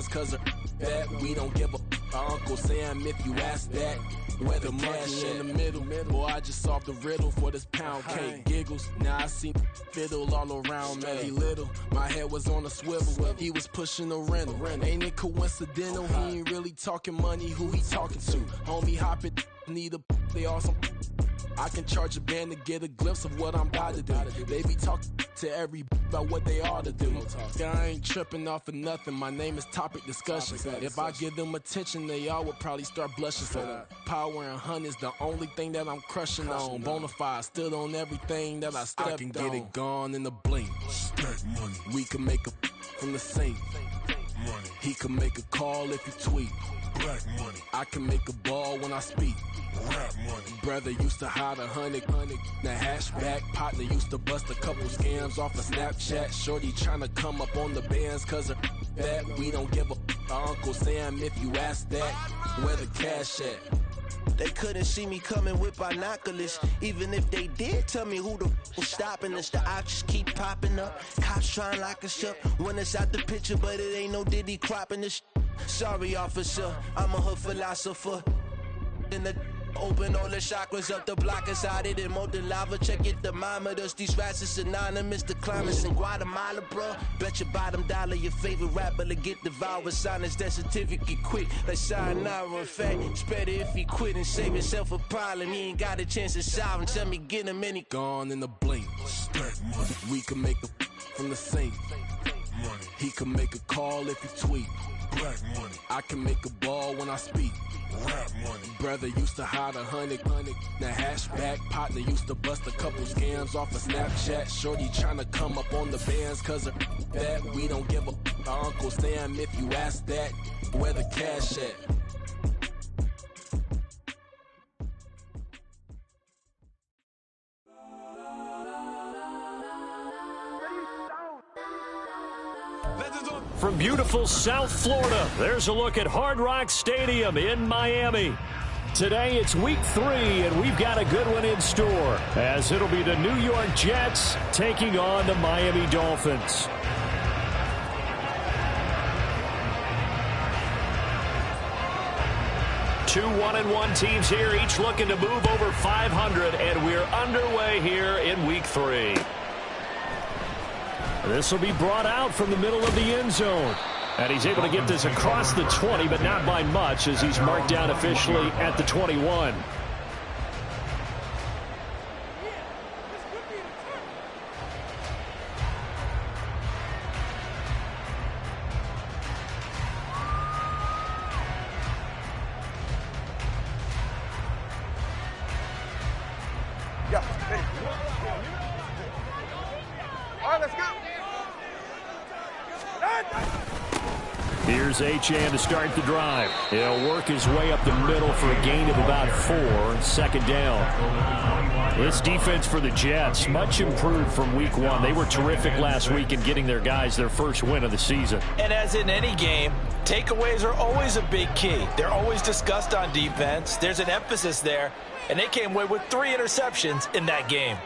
bands, cause that we don't give a Uncle Sam if you ask that. Where the monkey in the middle, boy, I just solved the riddle for this pound cake. Giggles, now I see fiddle all around me. He little, my head was on a swivel. He was pushing a rental. Ain't it coincidental? He ain't really talking money. Who he talking to? Homie, hop it, need a they awesome. I can charge a band to get a glimpse of what I'm about to do. They be talking to every about what they ought to do. I ain't tripping off of nothing. My name is Topic Discussion. If I give them attention, they all would probably start blushing. So power and hunt is the only thing that I'm crushing on. Bonafide stood on everything that I stepped on. I can get it gone in a blink. Money. We can make a from the sink. Money. He can make a call if you tweet. Black money. I can make a ball when I speak. Rap money. Brother used to hide 100. The hashback partner used to bust a couple scams off of Snapchat. Shorty tryna come up on the bands cause of that. We don't give a Uncle Sam if you ask that. Where the cash at? They couldn't see me coming with binoculars. Even if they did, tell me who the was stopping us. The options keep popping up. Cops trying to lock us up. When it's out the picture, but it ain't no Diddy cropping this. Sorry, officer, I'm a hood philosopher. In the open all the chakras up the block inside it and molten lava. Check it, thermometers. These rats is synonymous. The climates in Guatemala, bro. Bet your bottom dollar your favorite rapper to get devoured. Sign his death certificate quick. Like sayonara. In fact, it's better if he quit and save himself a problem. He ain't got a chance to solve and tell me get him any. Gone in the blink. Money. We can make a from the sink. Money. He can make a call if you tweet. Black money. I can make a ball when I speak. Rap money. Brother used to hide 100. The hashback partner used to bust a couple scams off of Snapchat. Shorty tryna come up on the bands cause of that. We don't give a Uncle Sam if you ask that. Where the cash at? From beautiful South Florida, there's a look at Hard Rock Stadium in Miami. Today it's week 3, and we've got a good one in store, as it'll be the New York Jets taking on the Miami Dolphins. Two 1-1 teams here, each looking to move over 500, and we're underway here in week 3. This will be brought out from the middle of the end zone. And he's able to get this across the 20, but not by much, as he's marked down officially at the 21. Here's Achane to start the drive. He'll work his way up the middle for a gain of about 4. Second down. This defense for the Jets, much improved from week 1. They were terrific last week in getting their guys their first win of the season. And as in any game, takeaways are always a big key. They're always discussed on defense. There's an emphasis there, and they came away with 3 interceptions in that game.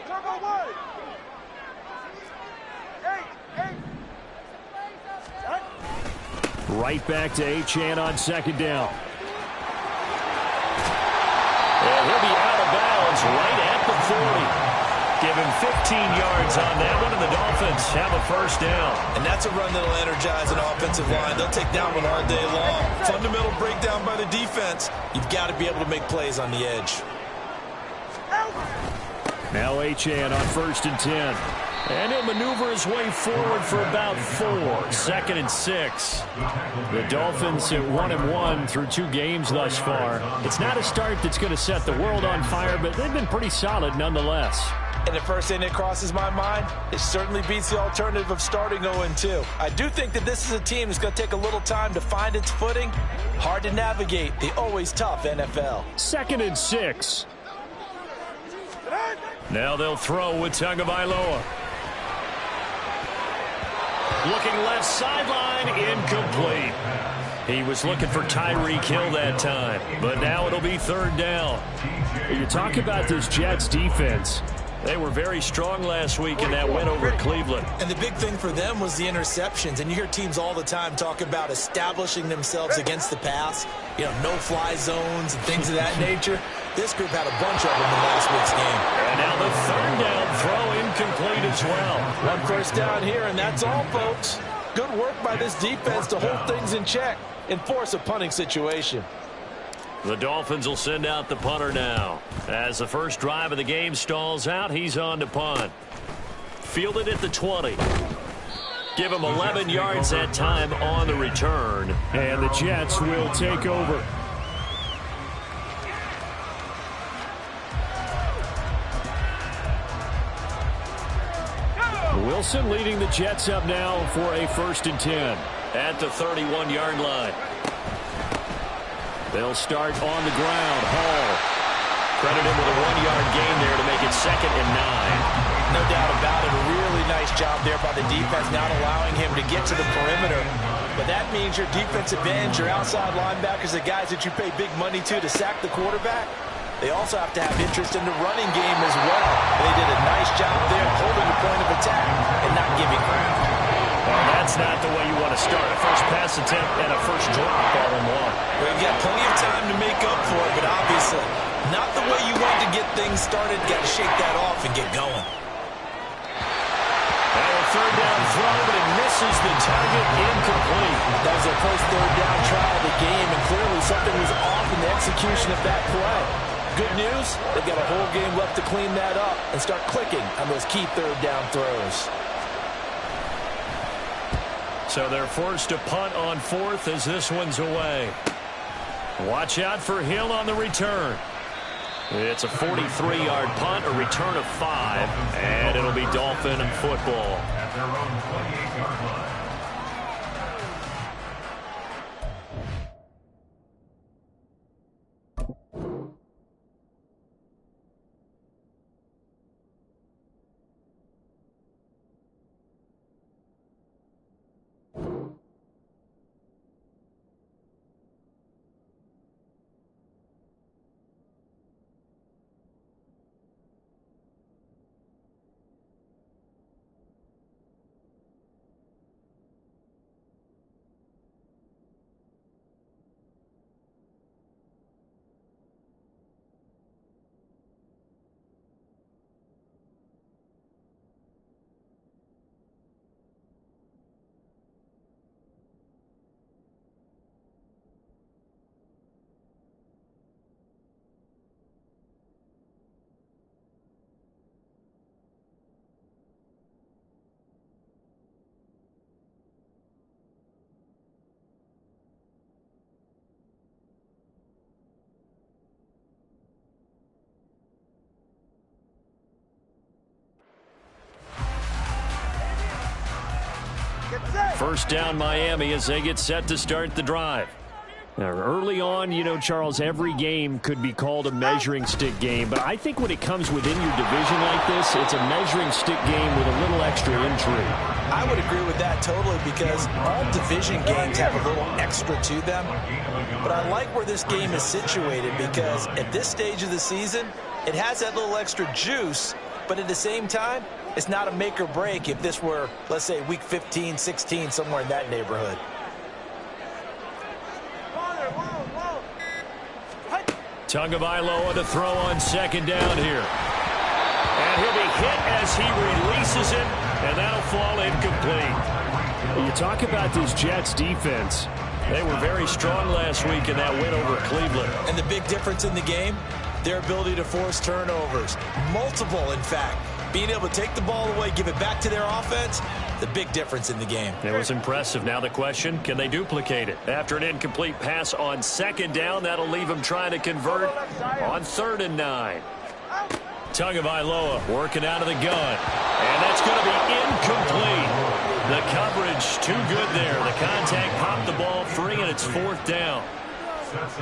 Right back to Achane on second down. And he'll be out of bounds right at the 40. Give him 15 yards on that one, and the Dolphins have a first down. And that's a run that'll energize an offensive line. They'll take that one all day long. Fundamental breakdown by the defense. You've got to be able to make plays on the edge. Now Achane on 1st and 10. And he'll maneuver his way forward for about 4. 2nd and 6. The Dolphins at 1-1 through 2 games thus far. It's not a start that's going to set the world on fire, but they've been pretty solid nonetheless. And the first thing that crosses my mind, it certainly beats the alternative of starting 0-2. I do think that this is a team that's going to take a little time to find its footing. Hard to navigate the always tough NFL. 2nd and 6. Now they'll throw with Tagovailoa. Looking left sideline, incomplete. He was looking for Tyreek Hill that time, but now it'll be 3rd down. You talk about this Jets defense. They were very strong last week in that win over Cleveland. And the big thing for them was the interceptions. And you hear teams all the time talk about establishing themselves against the pass, no-fly zones and things of that nature. This group had a bunch of them in last week's game. And now the third down throw incomplete as well. One first down here, and that's all, folks. Good work by this defense to hold things in check and force a punting situation. The Dolphins will send out the punter now. As the first drive of the game stalls out, he's on to punt. Fielded at the 20. Give him 11 yards that time on the return. And the Jets will take over. Wilson leading the Jets up now for a 1st and 10. At the 31-yard line. They'll start on the ground. Hall. Credit him with a 1-yard gain there to make it 2nd and 9. No doubt about it. A really nice job there by the defense, not allowing him to get to the perimeter. But that means your defensive ends, your outside linebackers, the guys that you pay big money to sack the quarterback, they also have to have interest in the running game as well. They did a nice job there holding the point of attack and not giving ground. Well, that's not the way you want to start. A first pass attempt and a first drop all in one. Well, you've got plenty of time to make up for it, but obviously not the way you want to get things started. Got to shake that off and get going. Now a third down throw, but it misses the target, incomplete. That was their first third down try of the game, and clearly something was off in the execution of that play. Good news, they've got a whole game left to clean that up and start clicking on those key third down throws. So they're forced to punt on 4th as this one's away. Watch out for Hill on the return. It's a 43-yard punt, a return of 5, and it'll be Dolphin football. At their own 28-yard line. First down Miami as they get set to start the drive. Now, early on, Charles, every game could be called a measuring stick game. But I think when it comes within your division like this, it's a measuring stick game with a little extra intrigue. I would agree with that totally because all division games have a little extra to them. But I like where this game is situated because at this stage of the season, it has that little extra juice. But at the same time, it's not a make or break if this were, let's say, week 15, 16, somewhere in that neighborhood. Tagovailoa to throw on second down here. And he'll be hit as he releases it, and that'll fall incomplete. You talk about this Jets defense. They were very strong last week in that win over Cleveland. And the big difference in the game, their ability to force turnovers. Multiple, in fact. Being able to take the ball away, give it back to their offense, the big difference in the game. It was impressive. Now the question, can they duplicate it? After an incomplete pass on second down, that'll leave them trying to convert on 3rd and 9. Tagovailoa working out of the gun. And that's going to be incomplete. The coverage too good there. The contact popped the ball free, and it's 4th down.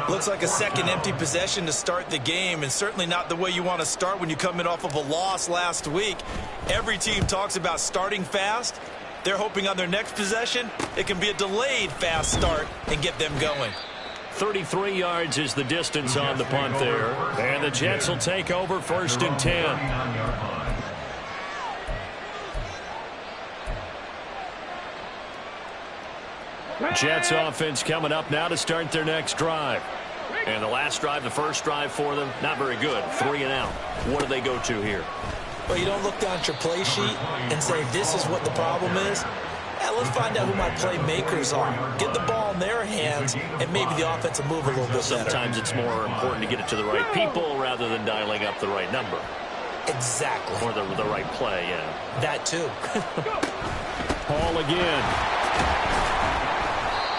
Looks like a second empty possession to start the game, and certainly not the way you want to start when you come in off of a loss last week. Every team talks about starting fast. They're hoping on their next possession it can be a delayed fast start and get them going. 33 yards is the distance on the punt there. And the Jets will take over 1st and 10. Jets offense coming up now to start their next drive. And the last drive, the first drive for them, not very good. 3 and out. What do they go to here? Well, you don't look down at your play sheet and say, this is what the problem is. Let's find out who my playmakers are. Get the ball in their hands, and maybe the offense will move a little bit better. Sometimes it's more important to get it to the right people rather than dialing up the right number. Exactly. Or the right play, yeah. That too. Hall again.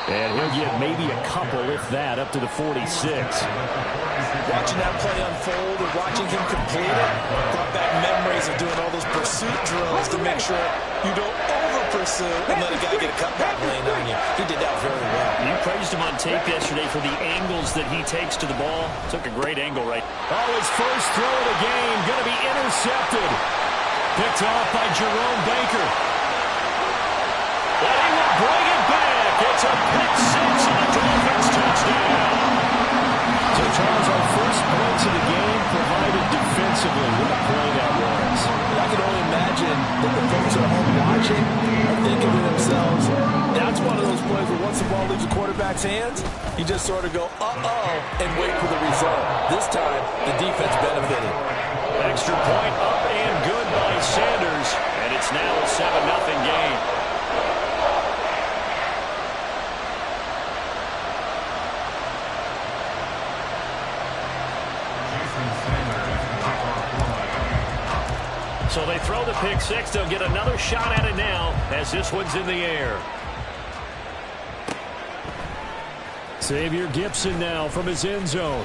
And he'll get maybe a couple, if that, up to the 46. Watching that play unfold and watching him complete it brought back memories of doing all those pursuit drills to make sure you don't over-pursue and let a guy get a cutback lane on you. He did that very well. You praised him on tape yesterday for the angles that he takes to the ball. Took a great angle right. Oh, his first throw of the game going to be intercepted. Picked off by Jerome Baker. And he will bring it back. It's a pick six and a Dolphins touchdown. So, Charles, our first points of the game provided defensively. What a play that was. I can only imagine that the folks at home watching are thinking to themselves, that's one of those plays where once the ball leaves the quarterback's hands, you just sort of go, uh-oh, and wait for the result. This time, the defense benefited. Extra point up and good by Sanders. And it's now a 7-0 game. So they throw the pick six. They'll get another shot at it now as this one's in the air. Xavier Gipson now from his end zone.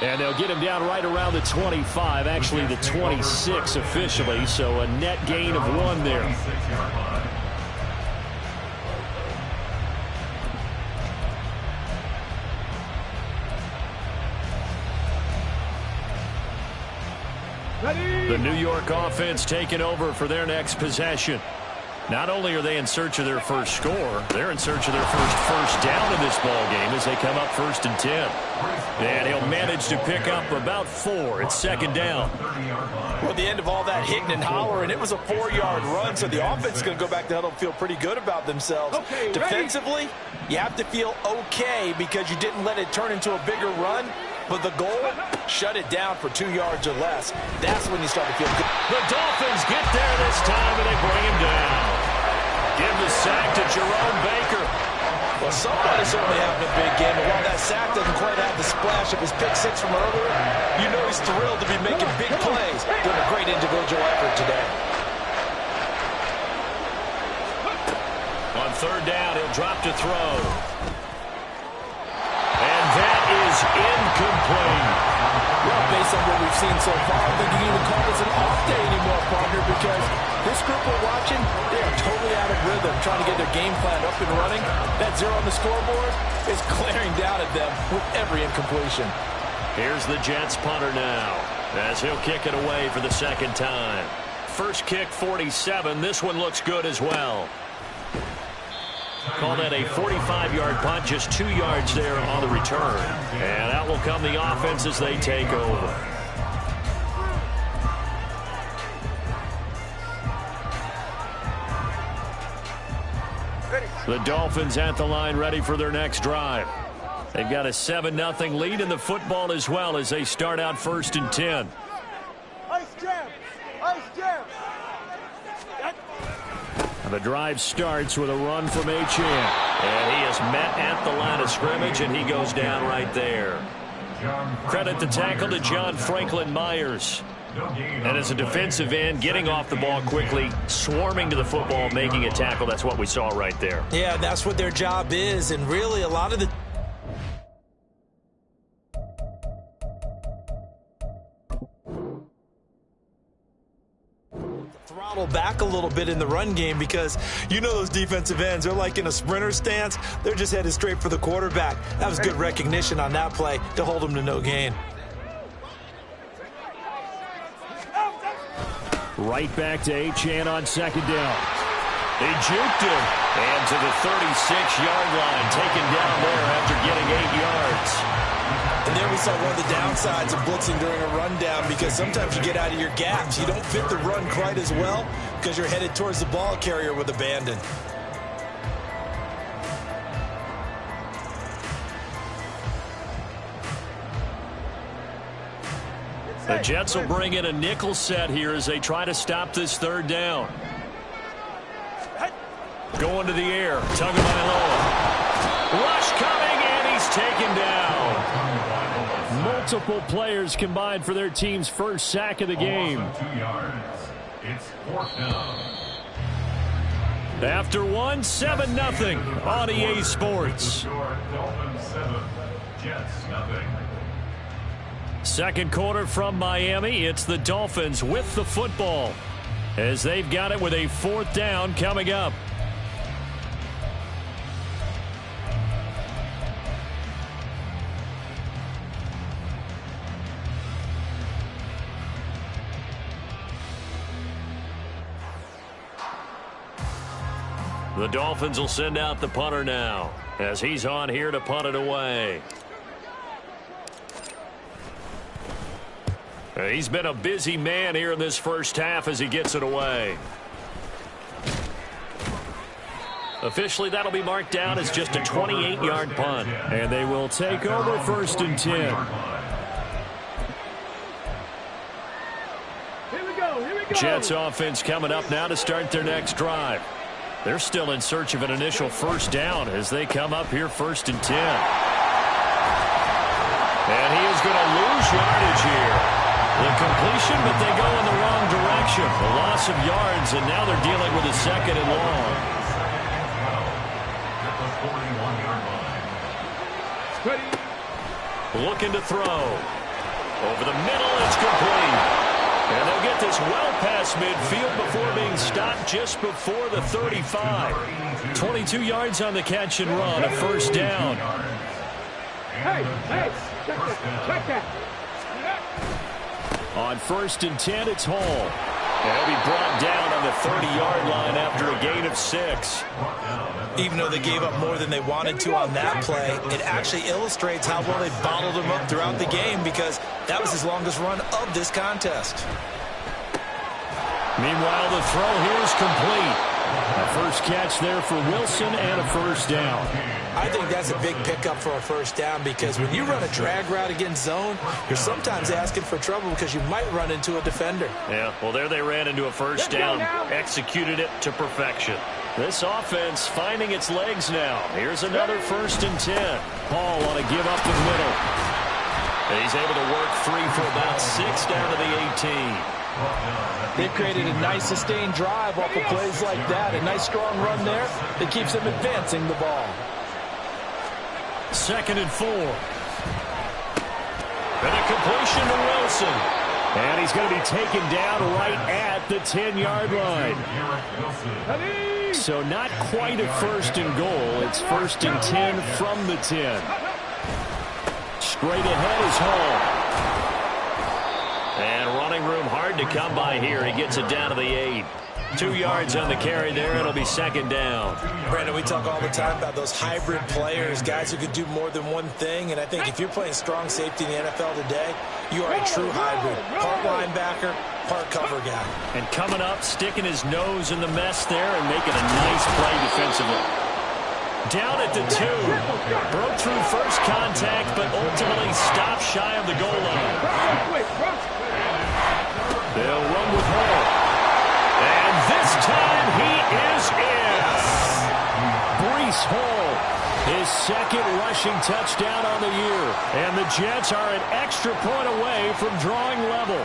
And they'll get him down right around the 25, actually the 26 officially, so a net gain of 1 there. The New York offense taking over for their next possession. Not only are they in search of their first score, they're in search of their first down in this ball game as they come up 1st and 10. And he'll manage to pick up about 4. It's 2nd down. Well, at the end of all that hitting and hollering, it was a 4-yard run, so the offense is going to go back to huddle and feel pretty good about themselves. Okay, defensively, you have to feel okay because you didn't let it turn into a bigger run. But the goal, shut it down for 2 yards or less. That's when you start to feel good. The Dolphins get there this time, and they bring him down. Give the sack to Jerome Baker. Well, somebody's certainly having a big game, and while that sack doesn't quite have the splash of his pick six from earlier, you know he's thrilled to be making big plays, doing a great individual effort today. On 3rd down, he'll drop to throw. And that is incomplete. Well, based on what we've seen so far, I think you can even call this an off day anymore, partner, because this group we're watching, they are totally out of rhythm, trying to get their game plan up and running. That 0 on the scoreboard is glaring down at them with every incompletion. Here's the Jets punter now, as he'll kick it away for the 2nd time. First kick, 47. This one looks good as well. Call that a 45-yard punt, just 2 yards there on the return. And out will come the offense as they take over. The Dolphins at the line ready for their next drive. They've got a 7-0 lead in the football as well as they start out 1st and 10. Ice jam! Ice jam! The drive starts with a run from Achane. And he is met at the line of scrimmage, and he goes down right there. Credit the tackle to John Franklin Myers. And as a defensive end, getting off the ball quickly, swarming to the football, making a tackle, that's what we saw right there. Yeah, that's what their job is, and really a lot of the throttle back a little bit in the run game because you know those defensive ends, they're like in a sprinter stance. They're just headed straight for the quarterback. That was good recognition on that play to hold them to no gain. Right back to Achane on 2nd down. They juked him. And to the 36-yard line, taken down there after getting 8 yards. And there we saw one of the downsides of blitzing during a rundown because sometimes you get out of your gaps. You don't fit the run quite as well because you're headed towards the ball carrier with abandon. The Jets will bring in a nickel set here as they try to stop this third down. Going to the air. Tagovailoa. Rush coming, and he's taken down. Multiple players combined for their team's first sack of the game. 2 yards. It's 4th down. After 7-0 on EA Sports. Dolphins 7, Jets nothing. Second quarter from Miami. It's the Dolphins with the football as they've got it with a 4th down coming up. The Dolphins will send out the punter now as he's on here to punt it away. He's been a busy man here in this first half as he gets it away. Officially, that'll be marked down as just a 28-yard punt. And they will take over 1st and 10. Here we go. Jets offense coming up now to start their next drive. They're still in search of an initial first down as they come up here 1st and 10. And he is going to lose yardage here. The completion, but they go in the wrong direction. The loss of yards, and now they're dealing with a 2nd and long. Looking to throw. Over the middle, it's complete. And they'll get this well past midfield before being stopped just before the 35. 22 yards on the catch and run, a 1st down. Hey, check that. On 1st and 10, it's Hall. And he'll be brought down on the 30-yard line after a gain of 6. Even though they gave up more than they wanted to on that play, it actually illustrates how well they bottled him up throughout the game because that was his longest run of this contest. Meanwhile, the throw here is complete. A first catch there for Wilson and a 1st down. I think that's a big pickup for a 1st down because when you run a drag route against zone, you're sometimes asking for trouble because you might run into a defender. Yeah, well, there they ran into a 1st down, executed it to perfection. This offense finding its legs now. Here's another 1st and 10. Hall on a give up the middle. And he's able to work free for about 6 down to the 18. They've created a nice sustained drive off of plays like that. A nice strong run there that keeps them advancing the ball. 2nd and 4. And a completion to Wilson. And he's going to be taken down right at the 10-yard line. So not quite a 1st and goal. It's 1st and 10 from the 10. Straight ahead is Hall. And running room hard to come by here. He gets it down to the 8. 2 yards on the carry there. It'll be 2nd down. Brandon, we talk all the time about those hybrid players, guys who could do more than one thing. And I think if you're playing strong safety in the NFL today, you are a true hybrid. Part linebacker, part cover guy. And coming up, sticking his nose in the mess there and making a nice play defensively. Down at the 2. Broke through first contact, but ultimately stopped shy of the goal line. They'll run with Hall. And this time he is in. Breece Hall, his 2nd rushing touchdown on the year. And the Jets are an extra point away from drawing level.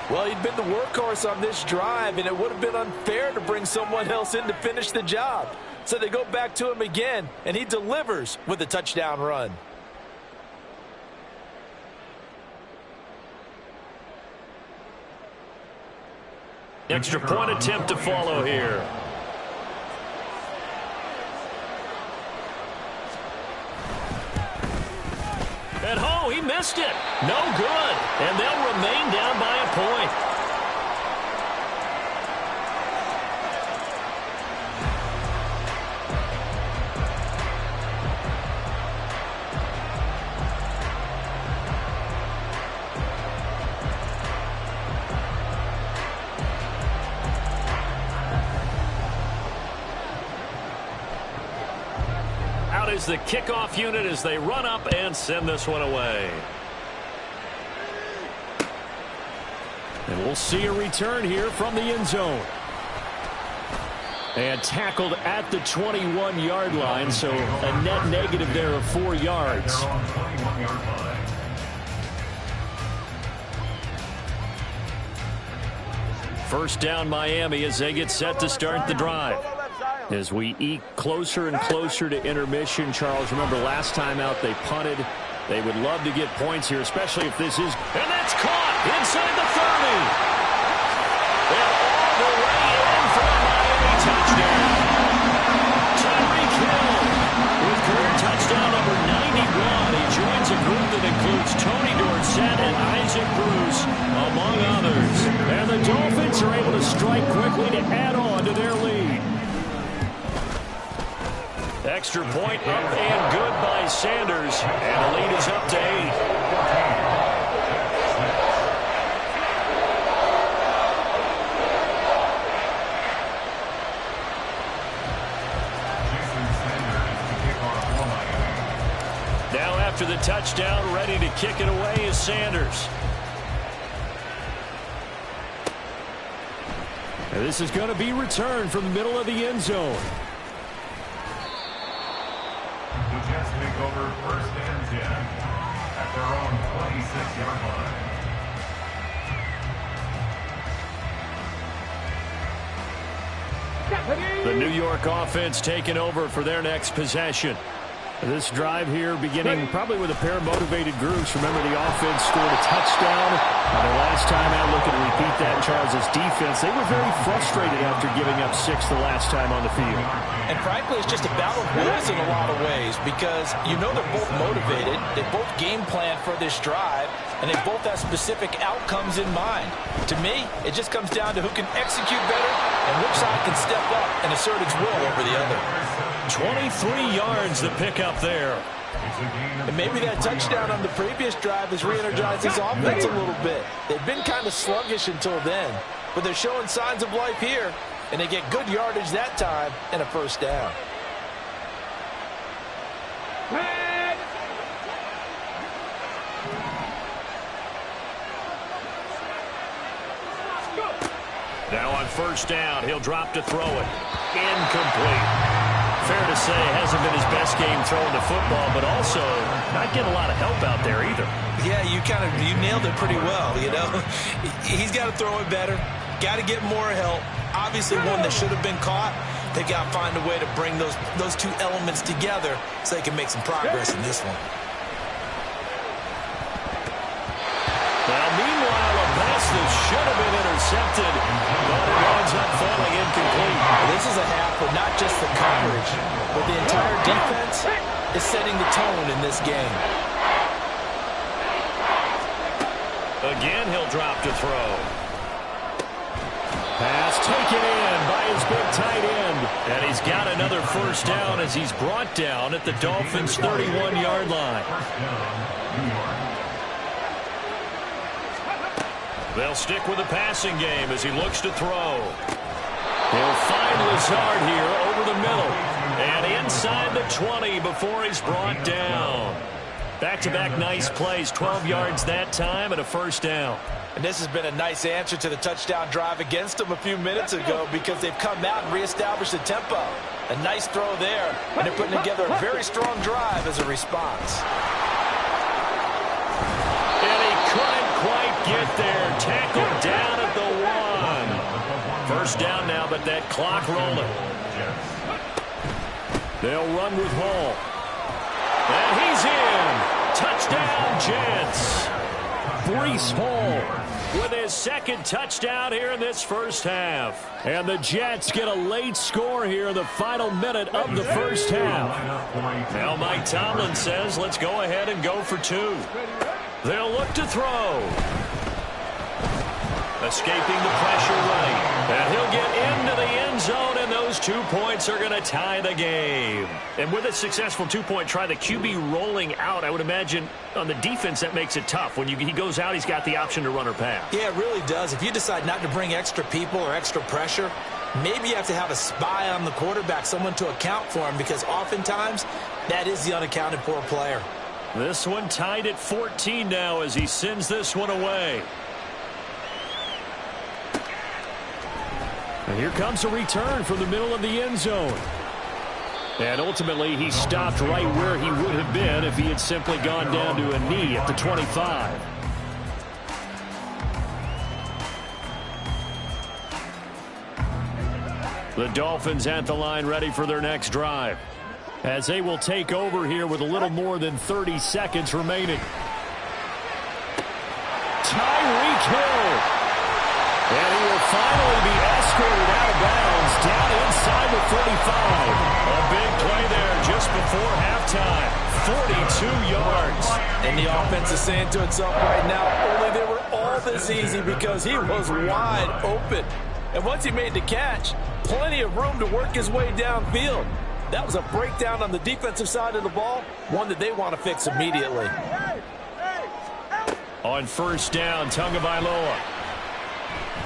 Well, he'd been the workhorse on this drive, and it would have been unfair to bring someone else in to finish the job. So they go back to him again, and he delivers with a touchdown run. Extra point attempt to follow here. And oh, he missed it. No good. And they'll remain down by a point. Is the kickoff unit as they run up and send this one away. And we'll see a return here from the end zone. And tackled at the 21-yard line, so a net negative there of 4 yards. First down Miami as they get set to start the drive. As we eke closer and closer to intermission, Charles, remember last time out they punted. They would love to get points here, especially if this is... And that's caught inside the 30. And all the way in for a Miami touchdown. Tyreek Hill with career touchdown number 91. He joins a group that includes Tony Dorsett and Isaac Bruce, among others. And the Dolphins are able to strike quickly to add on to their lead. Extra point up and good by Sanders. And the lead is up to 8. Now after the touchdown, ready to kick it away is Sanders. And this is going to be returned from the middle of the end zone. The Jets take over first and 10 at their own 26-yard line. The New York offense taking over for their next possession. This drive here beginning probably with a pair of motivated groups. Remember, the offense scored a touchdown. And the last time out, looking to repeat that, Charles' defense, they were very frustrated after giving up 6 the last time on the field. And frankly, it's just a battle of wills in a lot of ways because you know they're both motivated. They both game plan for this drive, and they both have specific outcomes in mind. To me, it just comes down to who can execute better and which side can step up and assert its will over the other. 23 yards the pickup there. And maybe that touchdown on the previous drive has re-energized his offense a little bit. They've been kind of sluggish until then, but they're showing signs of life here, and they get good yardage that time and a first down. Now on first down, he'll drop to throw it. Incomplete. Fair to say, hasn't been his best game throwing the football, but also not getting a lot of help out there either. Yeah, you nailed it pretty well, you know. He's got to throw it better, got to get more help. Obviously one that should have been caught. They got to find a way to bring those two elements together so they can make some progress in this one. Well, meanwhile, a pass that should have been intercepted, but it ends up falling incomplete. This is a half with not just the coverage, but the entire defense is setting the tone in this game. Again, he'll drop to throw. Pass taken in by his big tight end. And he's got another first down as he's brought down at the Dolphins' 31-yard line. They'll stick with the passing game as he looks to throw. He'll find Lazard here over the middle. And inside the 20 before he's brought down. Back-to-back nice plays, 12 yards that time and a first down. And this has been a nice answer to the touchdown drive against them a few minutes ago because they've come out and reestablished the tempo. A nice throw there, and they're putting together a very strong drive as a response. And he couldn't quite get there. Tackled down at the 1. First down now, but that clock rolling. They'll run with Hall. And he's in. Touchdown, Jets. Breece Hall with his second touchdown here in this first half. And the Jets get a late score here in the final minute of the first half. Now Mike Tomlin says, let's go ahead and go for 2. They'll look to throw. Escaping the pressure right. And he'll get into the end zone, and those 2 points are going to tie the game. And with a successful 2-point try, the QB rolling out, I would imagine on the defense that makes it tough. When he goes out, he's got the option to run or pass. Yeah, it really does. If you decide not to bring extra people or extra pressure, maybe you have to have a spy on the quarterback, someone to account for him, because oftentimes that is the unaccounted for player. This one tied at 14 now as he sends this one away. And here comes a return from the middle of the end zone. And ultimately, he stopped right where he would have been if he had simply gone down to a knee at the 25. The Dolphins at the line ready for their next drive, as they will take over here with a little more than 30 seconds remaining. Tyreek Hill. And he will finally be escorted out of bounds down inside the 35. A big play there just before halftime. 42 yards. And the offense is saying to itself right now, only they were all this easy because he was wide open. And once he made the catch, plenty of room to work his way downfield. That was a breakdown on the defensive side of the ball, one that they want to fix immediately. On first down, Tagovailoa.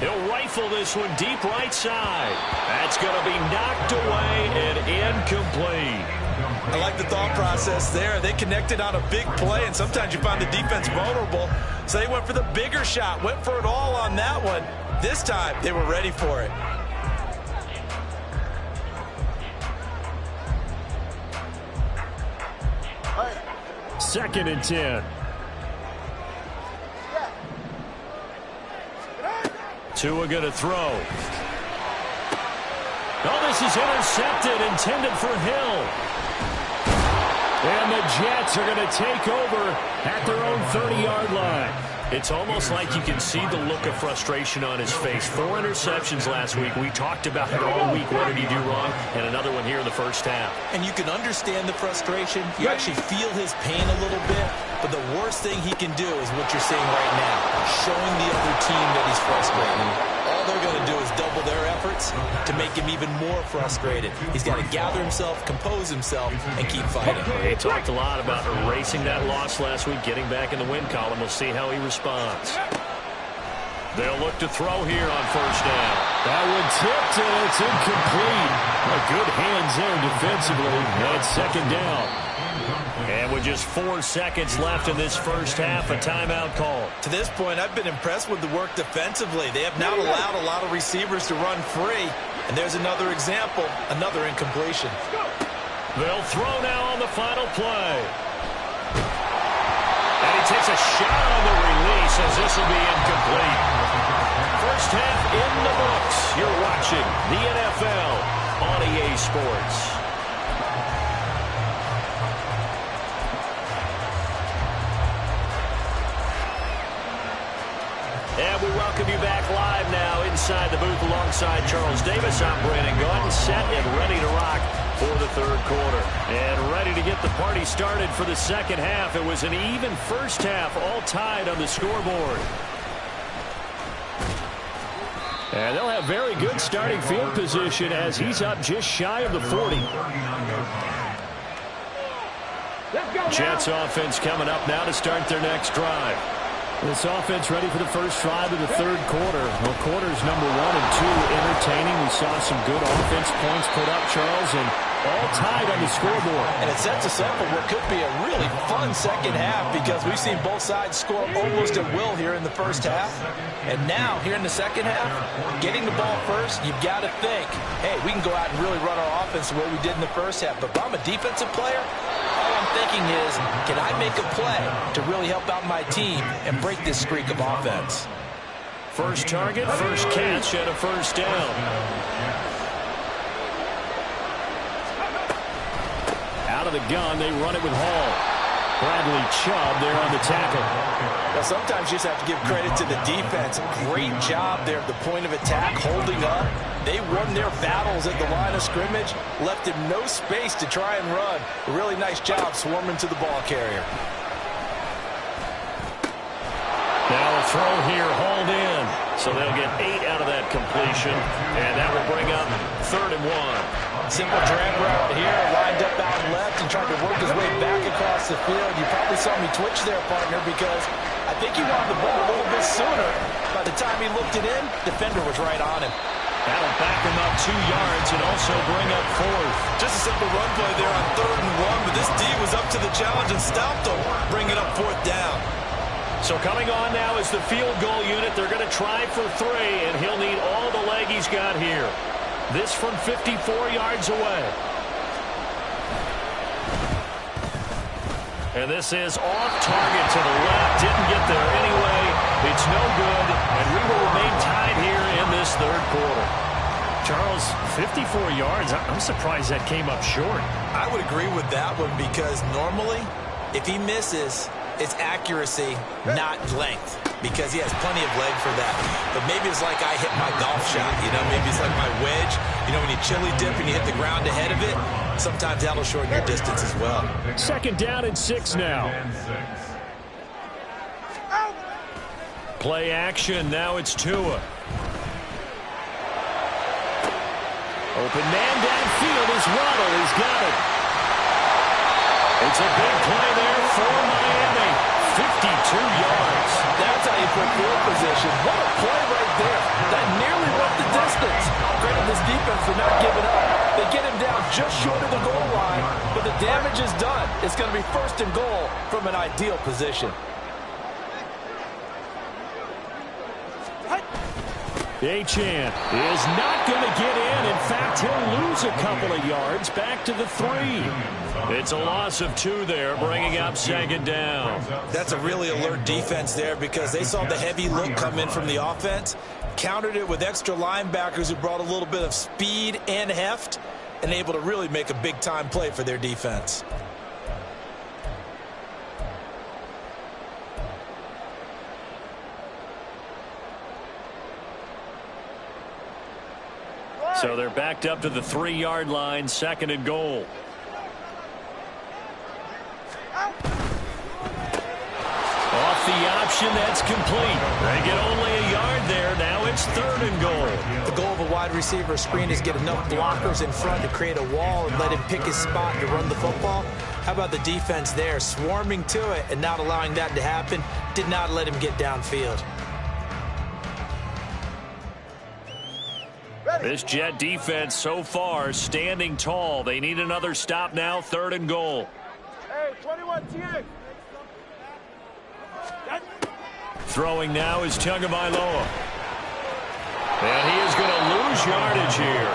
He'll rifle this one deep right side. That's going to be knocked away and incomplete. I like the thought process there. They connected on a big play, and sometimes you find the defense vulnerable. So they went for the bigger shot, went for it all on that one. This time, they were ready for it. Second and 10. Tua going to throw. Oh, this is intercepted, intended for Hill. And the Jets are going to take over at their own 30-yard line. It's almost like you can see the look of frustration on his face. 4 interceptions last week. We talked about it all week. What did he do wrong? And another one here in the first half. And you can understand the frustration. You actually feel his pain a little bit. But the worst thing he can do is what you're saying right now, showing the other team that he's frustrated. All they're going to do is double their efforts to make him even more frustrated. He's got to gather himself, compose himself, and keep fighting. He talked a lot about erasing that loss last week, getting back in the win column. We'll see how he responds. They'll look to throw here on first down. That one tipped, and it's incomplete. A good hands there defensively. That's second down. And with just 4 seconds left in this first half, a timeout call. To this point, I've been impressed with the work defensively. They have not allowed a lot of receivers to run free. And there's another example, another incompletion. They'll throw now on the final play. And he takes a shot on the release as this will be incomplete. First half in the books. You're watching the NFL on EA Sports. And we welcome you back live now inside the booth alongside Charles Davis. I'm Brandon Gaudin, set and ready to rock for the third quarter. And ready to get the party started for the second half. It was an even first half, all tied on the scoreboard. And they'll have very good starting field position as he's up just shy of the 40. Jets offense coming up now to start their next drive. This offense ready for the first drive of the third quarter. Well, quarters number 1 and 2 entertaining. We saw some good offense points put up, Charles, and all tied on the scoreboard. And it sets us up for what could be a really fun second half because we've seen both sides score almost at will here in the first half. And now, here in the second half, getting the ball first, you've got to think, hey, we can go out and really run our offense the way we did in the first half. But if I'm a defensive player, all I'm thinking is, can I make a play to really help out my team and break this streak of offense? First target, first catch, and a first down. Out of the gun, they run it with Hall. Bradley Chubb there on the tackle. Well, sometimes you just have to give credit to the defense. Great job there at the point of attack, holding up. They won their battles at the line of scrimmage, left him no space to try and run. A really nice job swarming to the ball carrier. Now a throw here, hauled in. So they'll get 8 out of that completion, and that will bring up 3rd and 1. Simple drag route here, lined up out left and tried to work his way back across the field. You probably saw me twitch there, partner, because I think he wanted the ball a little bit sooner. By the time he looked it in, defender was right on him. That'll back him up 2 yards and also bring up 4th. Just a simple run play there on 3rd and 1, but this D was up to the challenge and stopped him, bringing up 4th down. So coming on now is the field goal unit. They're going to try for 3, and he'll need all the leg he's got here. This from 54 yards away. And this is off target to the left. Didn't get there anyway. It's no good, and we will remain tied here in this third quarter. Charles, 54 yards. I'm surprised that came up short. I would agree with that one because normally, if he misses, it's accuracy, not length, because he has plenty of leg for that. But maybe it's like I hit my golf shot, maybe it's like my wedge. When you chili dip and you hit the ground ahead of it, sometimes that'll shorten your distance as well. Second down and 6 now. Play action, now it's Tua. Open man downfield is Waddle. He's got it. It's a big play there for Miami. 52 yards. That's how you put field position. What a play right there. That nearly went the distance. Credit this defense for not giving up. They get him down just short of the goal line, but the damage is done. It's going to be 1st and goal from an ideal position. Achane is not going to get in. In fact, he'll lose a couple of yards back to the 3. It's a loss of 2 there, bringing up 2nd down. That's a really alert defense there because they saw the heavy look come in from the offense, countered it with extra linebackers who brought a little bit of speed and heft, and able to really make a big-time play for their defense. So they're backed up to the 3-yard line, 2nd and goal. Off the option, that's complete. They get only a yard there. Now it's 3rd and goal. The goal of a wide receiver screen is get enough blockers in front to create a wall and let him pick his spot to run the football. How about the defense there, swarming to it and not allowing that to happen? Did not let him get downfield. This Jet defense so far standing tall. They need another stop now, 3rd and goal. Hey, 21 TX. Throwing now is Tagovailoa. And he is going to lose yardage here.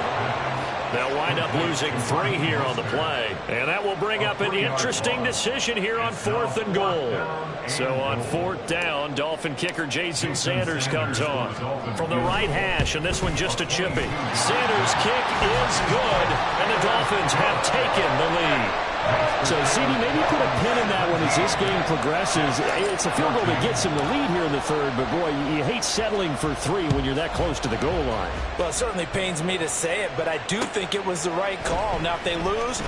They'll wind up losing 3 here on the play. And that will bring up an interesting decision here on 4th and goal. So on 4th down, Dolphin kicker Jason Sanders comes on from the right hash, and this one just a chippy. Sanders' kick is good, and the Dolphins have taken the lead. So, CD, maybe put a pin in that one as this game progresses. It's a field goal that gets him the lead here in the 3rd, but, boy, you hate settling for 3 when you're that close to the goal line. Well, it certainly pains me to say it, but I do think it was the right call. Now, if they lose,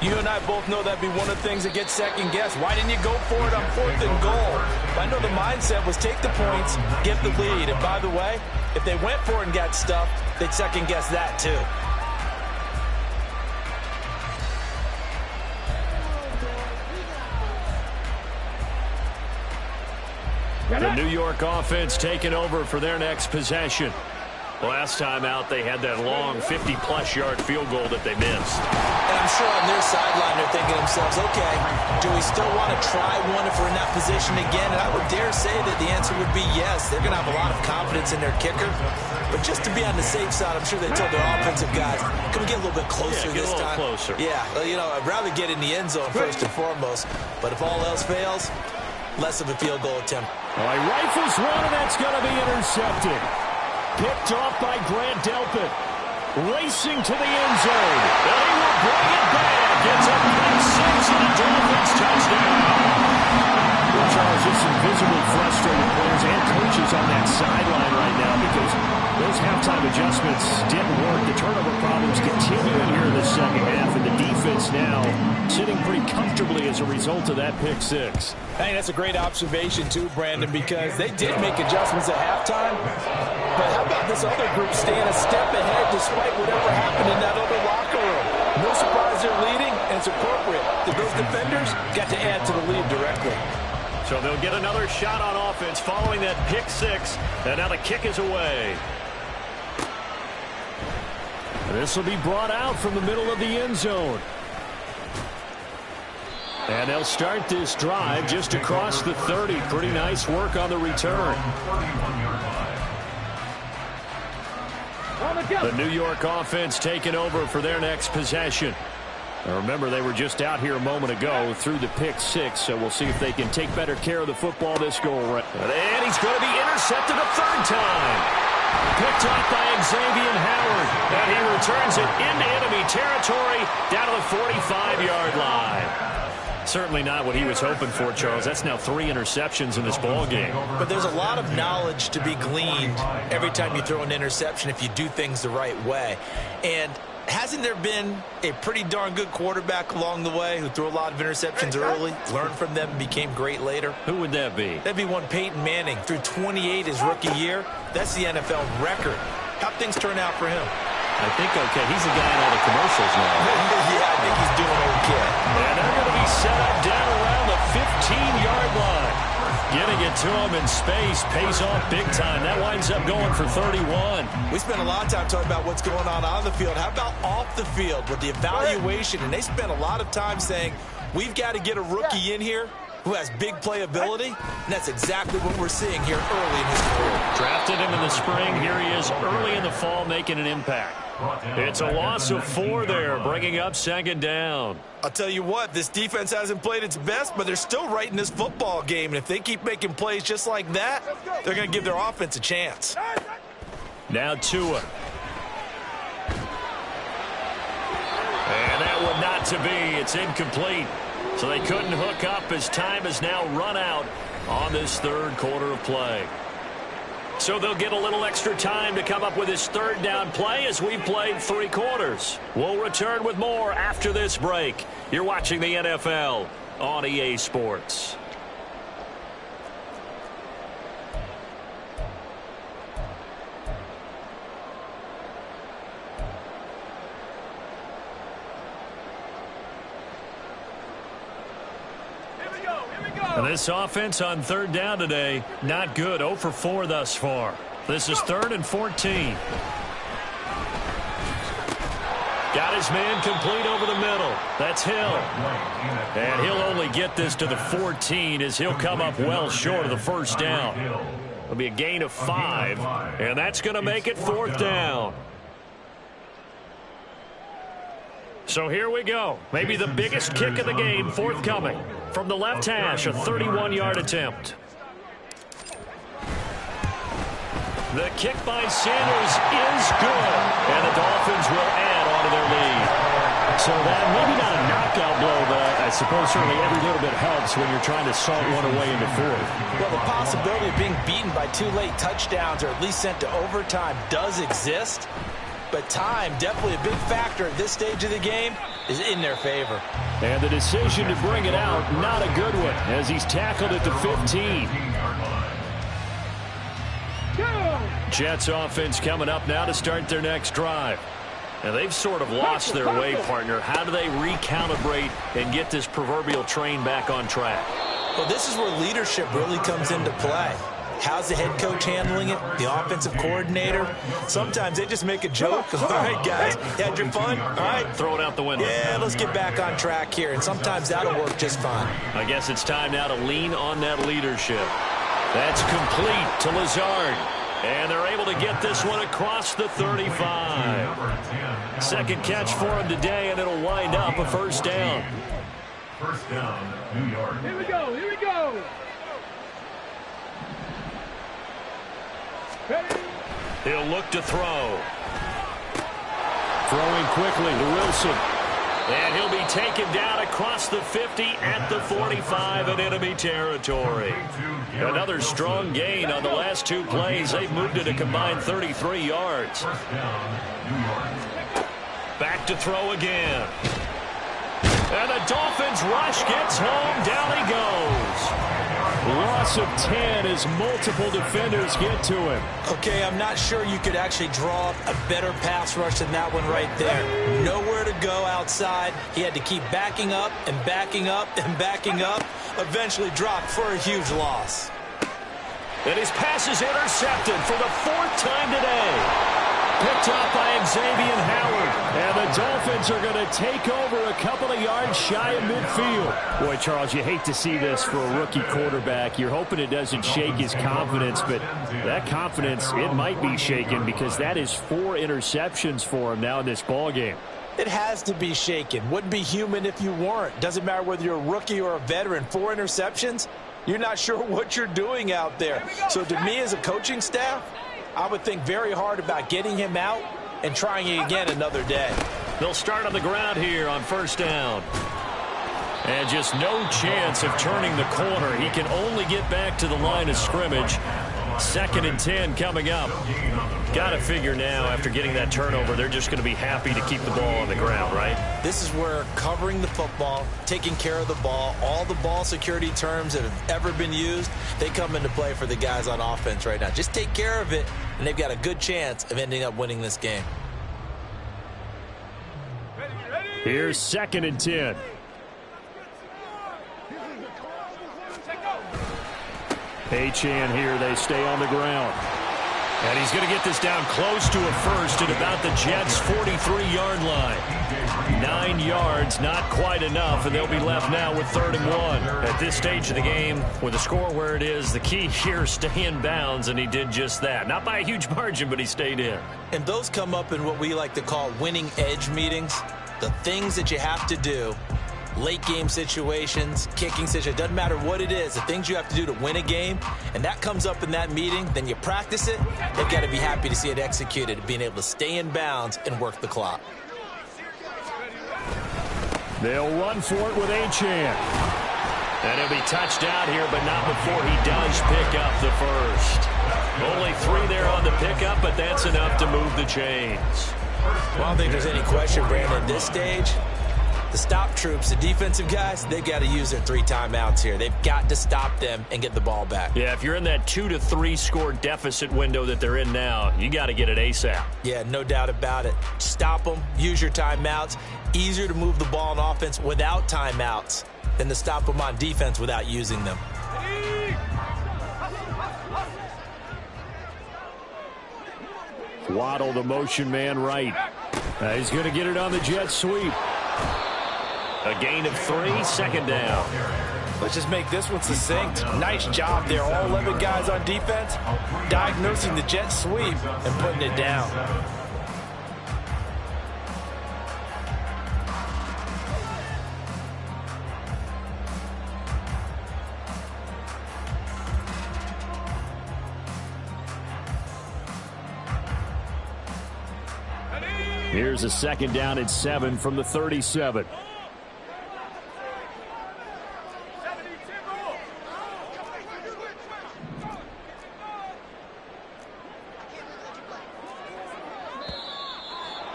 you and I both know that'd be one of the things that gets second-guessed. Why didn't you go for it on 4th and goal? I know the mindset was take the points, get the lead. And, by the way, if they went for it and got stuffed, they'd second-guess that, too. The New York offense taking over for their next possession. Last time out, they had that long 50-plus yard field goal that they missed. And I'm sure on their sideline they're thinking to themselves, okay, do we still want to try one if we're in that position again? And I would dare say that the answer would be yes. They're going to have a lot of confidence in their kicker. But just to be on the safe side, I'm sure they told their offensive guys, can we get a little bit closer this time? Closer. Yeah, I'd rather get in the end zone first and foremost. But if all else fails, less of a field goal attempt. All right, rifles one, and that's going to be intercepted. Picked off by Grant Delpit. Racing to the end zone. And he will bring it back. Gets a pick 6 and a Dolphins touchdown. Well, Charles, just some visibly frustrated players and coaches on that sideline right now because those halftime adjustments didn't work. The turnover problems continuing here in the second half, and the defense now sitting pretty comfortably as a result of that pick 6. I think that's a great observation, too, Brandon, because they did make adjustments at halftime. But how about this other group staying a step ahead despite whatever happened in that other locker room? No surprise they're leading, and it's appropriate that those defenders got to add to the lead directly. So they'll get another shot on offense following that pick 6, and now the kick is away. This will be brought out from the middle of the end zone. And they'll start this drive just across the 30. Pretty nice work on the return. The New York offense taking over for their next possession. Now remember, they were just out here a moment ago through the pick 6, so we'll see if they can take better care of the football this go-around. And he's going to be intercepted a third time. Picked off by Xavier Howard, and he returns it into enemy territory down to the 45-yard line. Certainly not what he was hoping for, Charles. That's now 3 interceptions in this ball game. But there's a lot of knowledge to be gleaned every time you throw an interception if you do things the right way. And hasn't there been a pretty darn good quarterback along the way who threw a lot of interceptions early, learned from them, and became great later? Who would that be? That'd be one Peyton Manning. Threw 28 his rookie year. That's the NFL record. How'd things turn out for him? I think okay. He's the guy in all the commercials now. Yeah, I think he's doing okay. And they're going to be set up down around the 15-yard line. Getting it to him in space pays off big time. That winds up going for 31. We spent a lot of time talking about what's going on the field. How about off the field with the evaluation? And they spent a lot of time saying, we've got to get a rookie in here who has big playability, and that's exactly what we're seeing here early in his career. Drafted him in the spring. Here he is early in the fall making an impact. It's a loss of 4 there, bringing up 2nd down. I'll tell you what, this defense hasn't played its best, but they're still right in this football game. And if they keep making plays just like that, they're going to give their offense a chance. Now Tua. And that one not to be. It's incomplete. So they couldn't hook up as time has now run out on this 3rd quarter of play. So they'll get a little extra time to come up with this 3rd down play as we've played 3 quarters. We'll return with more after this break. You're watching the NFL on EA Sports. And this offense on 3rd down today, not good. 0 for 4 thus far. This is 3rd and 14. Got his man complete over the middle. That's Hill. And he'll only get this to the 14 as he'll come up well short of the 1st down. It'll be a gain of 5, and that's going to make it 4th down. So here we go. Maybe the biggest kick of the game forthcoming. From the left hash, a 31-yard attempt. The kick by Sanders is good. And the Dolphins will add on to their lead. So that maybe not a knockout blow, but I suppose certainly every little bit helps when you're trying to salt one away into 4th. Well, the possibility of being beaten by 2 late touchdowns or at least sent to overtime does exist. But time, definitely a big factor at this stage of the game, is in their favor. And the decision to bring it out, not a good one, as he's tackled at the 15. Jets offense coming up now to start their next drive. And they've sort of lost their way, partner. How do they recalibrate and get this proverbial train back on track? Well, this is where leadership really comes into play. How's the head coach handling it? The offensive coordinator? Sometimes they just make a joke. All right, guys, you had your fun? All right. Throw it out the window. Yeah, let's get back on track here. And sometimes that'll work just fine. I guess it's time now to lean on that leadership. That's complete to Lazard. And they're able to get this one across the 35. 2nd catch for him today, and it'll wind up a 1st down. 1st down, New York. Here we go, here we go. He'll look to throw. Throwing quickly to Wilson. And he'll be taken down across the 50 at the 45 in enemy territory. Another strong gain on the last 2 plays. They've moved it a combined 33 yards. Back to throw again. And the Dolphins rush gets home. Down he goes. Loss of 10 as multiple defenders get to him. Okay, I'm not sure you could actually draw up a better pass rush than that one right there. Nowhere to go outside. He had to keep backing up and backing up and backing up. Eventually dropped for a huge loss. And his pass is intercepted for the 4th time today. Picked up by Xavier Howard. And the Dolphins are going to take over a couple of yards shy of midfield. Boy, Charles, you hate to see this for a rookie quarterback. You're hoping it doesn't shake his confidence, but that confidence, it might be shaken because that is 4 interceptions for him now in this ballgame. It has to be shaken. Wouldn't be human if you weren't. Doesn't matter whether you're a rookie or a veteran. 4 interceptions, you're not sure what you're doing out there. So to me as a coaching staff, I would think very hard about getting him out and trying it again another day. They'll start on the ground here on first down. And just no chance of turning the corner. He can only get back to the line of scrimmage. 2nd and 10 coming up. Got to figure now after getting that turnover, they're just going to be happy to keep the ball on the ground, right? This is where covering the football, taking care of the ball, all the ball security terms that have ever been used, they come into play for the guys on offense right now. Just take care of it, and they've got a good chance of ending up winning this game. Here's 2nd and 10. Achane here. They stay on the ground. And he's going to get this down close to a first at about the Jets' 43-yard line. 9 yards, not quite enough, and they'll be left now with 3rd and 1. At this stage of the game, with the score where it is, the key here, stay in bounds, and he did just that. Not by a huge margin, but he stayed in. And those come up in what we like to call winning edge meetings. The things that you have to do. Late game situations, kicking situations, doesn't matter what it is, the things you have to do to win a game, and that comes up in that meeting, then you practice it, they've got to be happy to see it executed, being able to stay in bounds and work the clock. They'll run for it with Achane. And he'll be touched out here, but not before he does pick up the first. Only 3 there on the pickup, but that's enough to move the chains. Well, I don't think there's any question, Brandon, at this stage. The stop troops, the defensive guys, they've got to use their 3 timeouts here. They've got to stop them and get the ball back. Yeah, if you're in that 2 to 3 score deficit window that they're in now, you got to get it ASAP. Yeah, no doubt about it. Stop them, use your timeouts. Easier to move the ball on offense without timeouts than to stop them on defense without using them. Waddle, the motion man right. He's going to get it on the jet sweep. A gain of 3, 2nd down. Let's just make this one succinct. Nice job there, all 11 guys on defense, diagnosing the jet sweep and putting it down. Here's a 2nd down and 7 from the 37.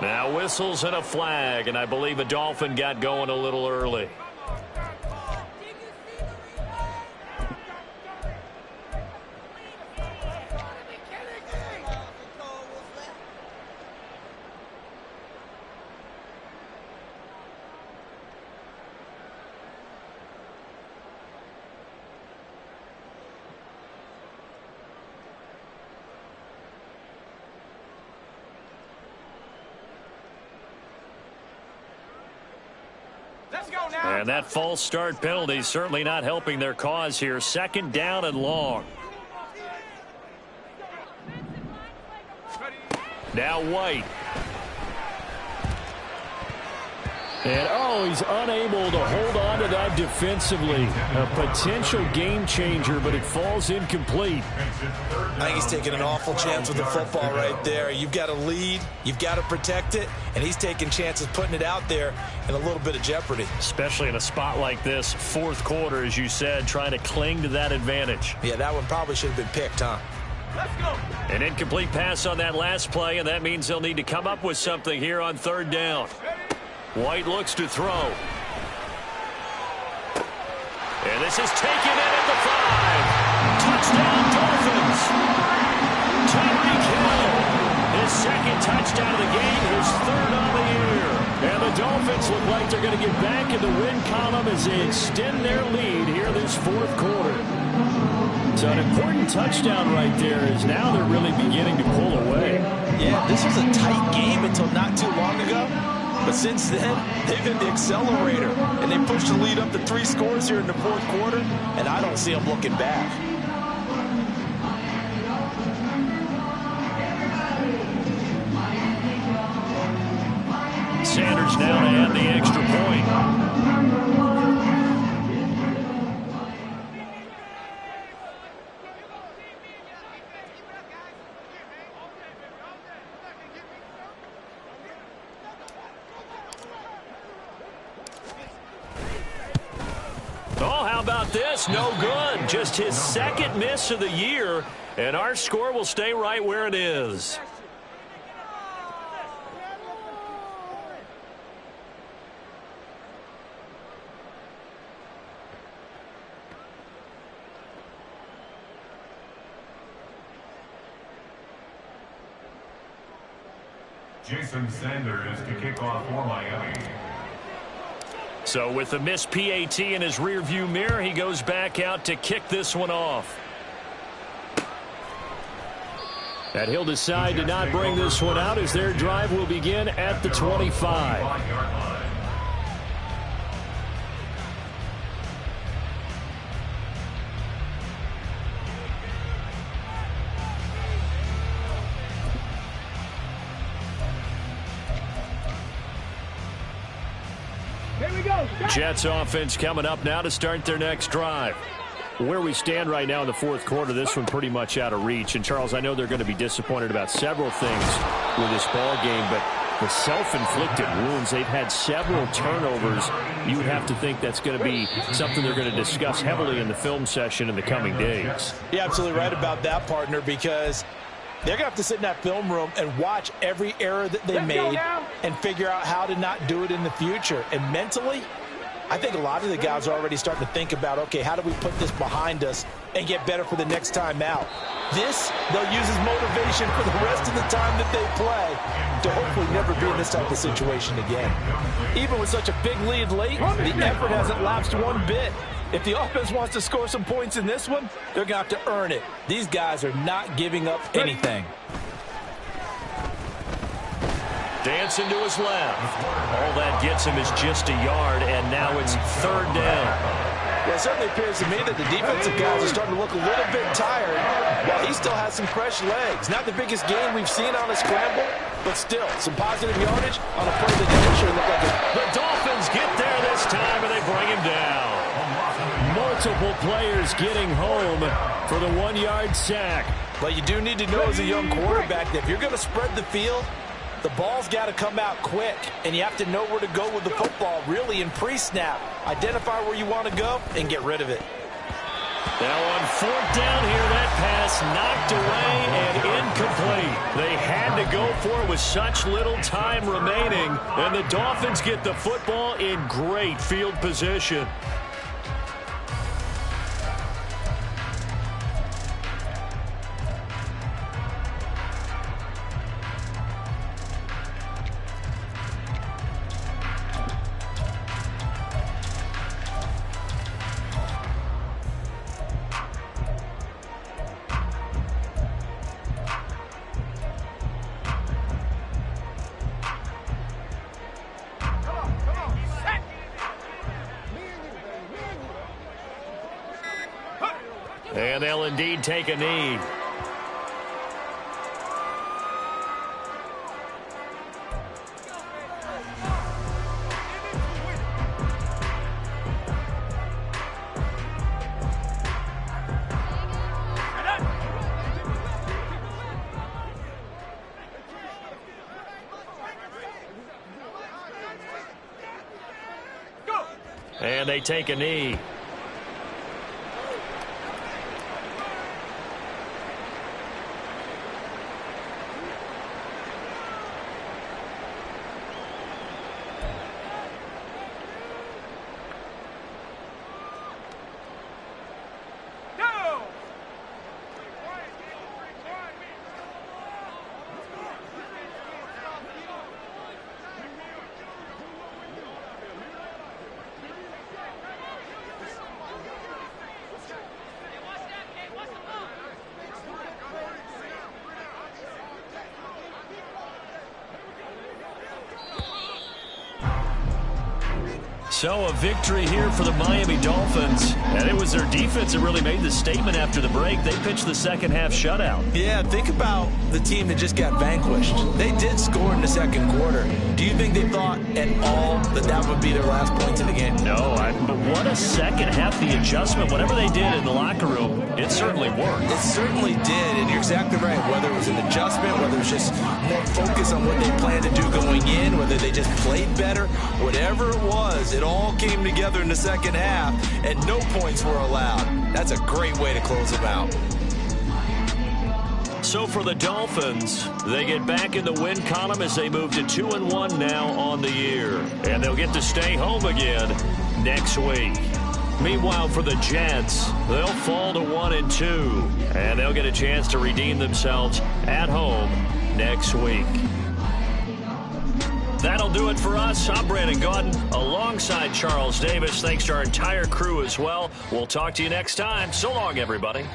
Now whistles and a flag, and I believe a Dolphin got going a little early. And that false start penalty certainly not helping their cause here. 2nd down and long. Now White. And, he's unable to hold on to that defensively. A potential game changer, but it falls incomplete. I think he's taking an awful chance with the football right there. You've got to lead, you've got to protect it, and he's taking chances putting it out there in a little bit of jeopardy. Especially in a spot like this, 4th quarter, as you said, trying to cling to that advantage. Yeah, that one probably should have been picked, huh? Let's go. An incomplete pass on that last play, and that means they'll need to come up with something here on 3rd down. White looks to throw. And this is taken in at the 5. Touchdown, Dolphins. Tyreek Hill, his 2nd touchdown of the game, his 3rd on the year. And the Dolphins look like they're going to get back in the win column as they extend their lead here this 4th quarter. So an important touchdown right there, as now they're really beginning to pull away. Yeah, this was a tight game until not too long ago. But since then, they've hit the accelerator. And they pushed the lead up to 3 scores here in the fourth quarter. And I don't see them looking back. Sanders now to add the extra point. Oh, how about this? No good. Just his second miss of the year, and our score will stay right where it is. Jason Sanders to kick off for Miami. So with the missed PAT in his rearview mirror, he goes back out to kick this one off. And he'll decide to not bring this one out as their drive will begin at the 25. Jets offense coming up now to start their next drive. Where we stand right now in the fourth quarter, this one pretty much out of reach. And, Charles, I know they're going to be disappointed about several things with this ball game, but the self-inflicted wounds, they've had several turnovers. You would have to think that's going to be something they're going to discuss heavily in the film session in the coming days. You're absolutely right about that, partner, because they're going to have to sit in that film room and watch every error that they made and figure out how to not do it in the future. And mentally, I think a lot of the guys are already starting to think about, okay, how do we put this behind us and get better for the next time out? This, they'll use as motivation for the rest of the time that they play to hopefully never be in this type of situation again. Even with such a big lead late, the effort hasn't lapsed one bit. If the offense wants to score some points in this one, they're going to have to earn it. These guys are not giving up anything. Dancing to his left. All that gets him is just a yard, and now it's third down. Yeah, it certainly appears to me that the defensive guys are starting to look a little bit tired while he still has some fresh legs. Not the biggest gain we've seen on a scramble, but still some positive yardage on a play that didn't sure look like it. The Dolphins get there this time, and they bring him down. Multiple players getting home for the 1-yard sack. But you do need to know as a young quarterback that if you're going to spread the field, the ball's got to come out quick, and you have to know where to go with the football, really, in pre-snap. Identify where you want to go and get rid of it. Now on fourth down here, that pass knocked away and incomplete. They had to go for it with such little time remaining, and the Dolphins get the football in great field position. And they'll indeed take a knee. And they take a knee. So a victory here for the Miami Dolphins. And it was their defense that really made the statement after the break. They pitched the second half shutout. Yeah, think about the team that just got vanquished. They did score in the second quarter. Do you think they thought at all that that would be their last points of the game? No, but what a second half, the adjustment. Whatever they did in the locker room, it certainly worked. It certainly did, and you're exactly right. Whether it was an adjustment, whether it was just more focus on what they planned to do going in, whether they just played better, whatever it was, it all came together in the second half, and no points were allowed. That's a great way to close them out. So for the Dolphins, they get back in the win column as they move to 2-1 now on the year. And they'll get to stay home again next week. Meanwhile, for the Jets, they'll fall to 1-2. And they'll get a chance to redeem themselves at home next week. That'll do it for us. I'm Brandon Gaudin alongside Charles Davis. Thanks to our entire crew as well. We'll talk to you next time. So long, everybody.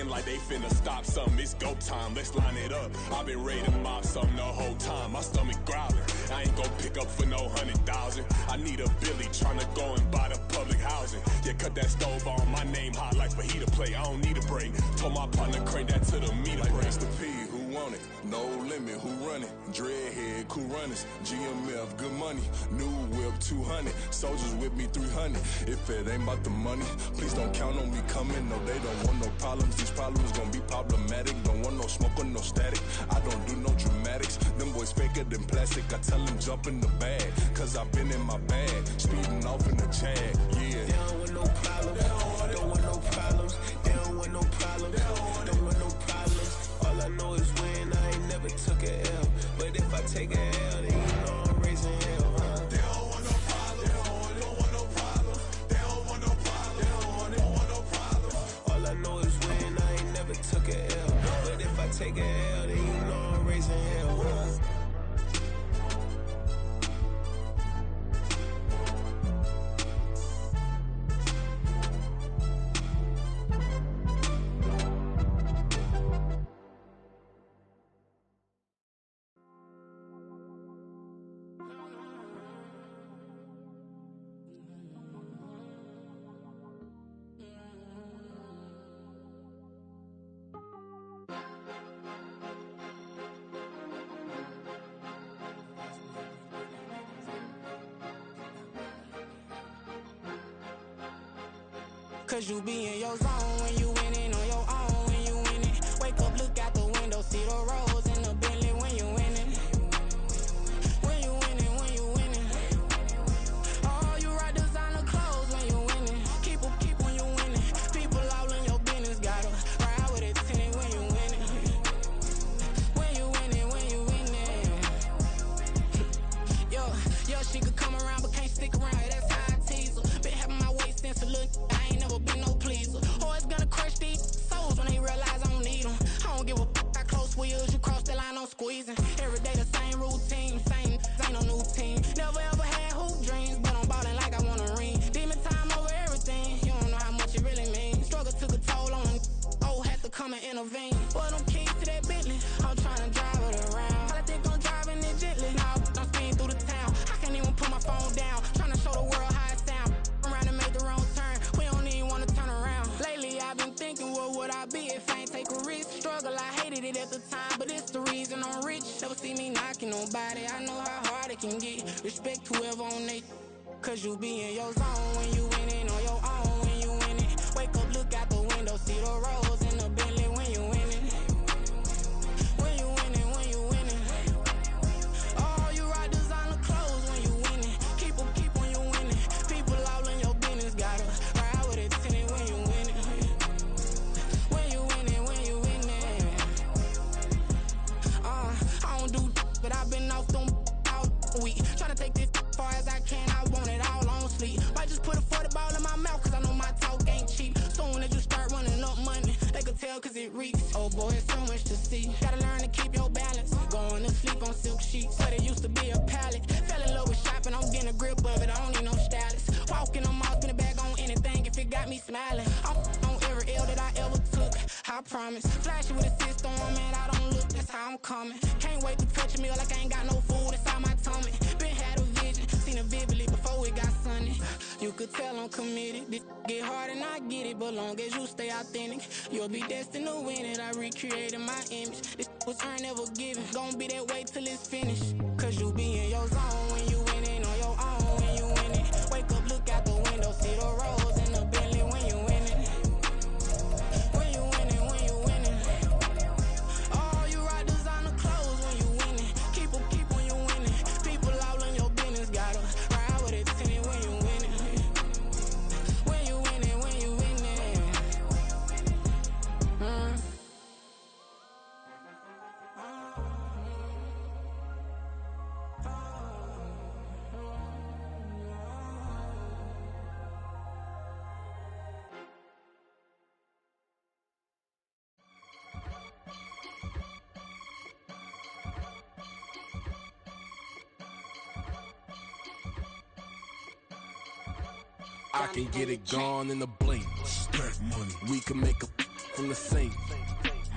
Like they finna stop something, it's go time, let's line it up. I've been ready to mob something the whole time, my stomach growling. I ain't gon' pick up for no 100,000. I need a Billy tryna go and buy the public housing. Yeah, cut that stove on, my name hot like fajita plate. I don't need a break. Told my partner crank that to the meter break. Mr. P, who want it? No limit, who run it? Dreadhead, cool runners, GMF, good money. New whip, 200. Soldiers with me, 300. If it ain't about the money, please don't count on me coming. No, they don't want no problems. These problems gon' be problematic. Don't want no smoke or no static. I don't do no dramatics. Them boys faker than plastic. I tell them jump in the bag, cause I've been in my bag. Speeding off in the Jag, yeah. They don't want no problems. Don't want no problems. They don't want no problems. Don't want no problems. All I know is when I ain't never took a L. But if I take a L, then you know I'm raising hell, huh? They don't want no problem. They don't want no problem. They don't want no problem. They don't want no problem. All I know is win, I ain't never took a L. But if I take a L, then you know I'm raising hell, huh? Cause you be in your zone when you winning on your own when you winning. Wake up, look out the window, see the rose in the Bentley when you winning. When you winning, when you winning. Oh, you rock designer clothes when you winning. Keep when you winning. People all in your business, gotta ride with it tinted when you winning. When you winning, when you winning. Yo, she could come around but can't stick around. That's how I tease her. Been having my waist since a little. Been no pleaser. Always gonna crush these souls when they realize I don't need them. I don't give a f*** how close we is. You cross the line, I'm squeezing. Every day the same routine, same ain't no new team. Never ever had hoop dreams, but I'm ballin' like I want a ring. Demon time over everything. You don't know how much it really means. Struggle took a toll on them. Oh, had to come and intervene. Boy, them keys to that Bentley. I'm trying to drive it around. I think I'm driving it gently. Now I'm speeding through the town. I can't even put my phone down. Trying to show the world how it sound. Around and make the wrong turn. We don't even wanna turn around. Lately I've been thinking, what would I be if I ain't take a risk? Struggle, I hated it at the time, but it's the reason I'm rich. Never see me knocking nobody. I know how hard it can get. Respect whoever on they. Cause you be in your zone when you winning on your own when you winning. Wake up, look out the window, see the rose in the Bentley when you winning. When you winning, when you winning. Oh, you rock designer clothes when you winning. Keep when you winning. People all in your business, gotta ride with it tinted when you winning. When you winning, when you winning. I don't do but I've been off them all week. Tryna take this far as I can, I want it all on sleep. Might just put a 40 ball in my mouth, cause I know my talk ain't cheap. Soon as you start running up money, they could tell cause it reeks. Oh boy, it's so much to see. Gotta learn to keep your balance. Going to sleep on silk sheets, but it used to be a pallet. Fell in love with shopping, I'm getting a grip of it, I don't need no stylist. Walking, I'm off in the bag on anything if it got me smiling. I'm on every L that I ever took, I promise. Flashing with a system, man, I don't look, that's how I'm coming. Can't wait to touch a meal like I ain't got no food inside my tummy. Been had a vision, seen it vividly before it got sunny. You could tell I'm committed. This get hard and I get it, but long as you stay authentic, you'll be destined to win it. I recreated my image. This was earned, never given. Gonna be that way till it's finished. Cause you be in your zone when you winning on your own when you winning. Wake up, look out the window, see the rose in the Bentley when you winning. When you winning, when you winning. Oh, you rock designer clothes when you winning. Keep when you winning. People all in your business, gotta ride with it tinted when you winning. When you winning, when you winning. I can get it gone in a blink. Stack money. We can make a from the sink.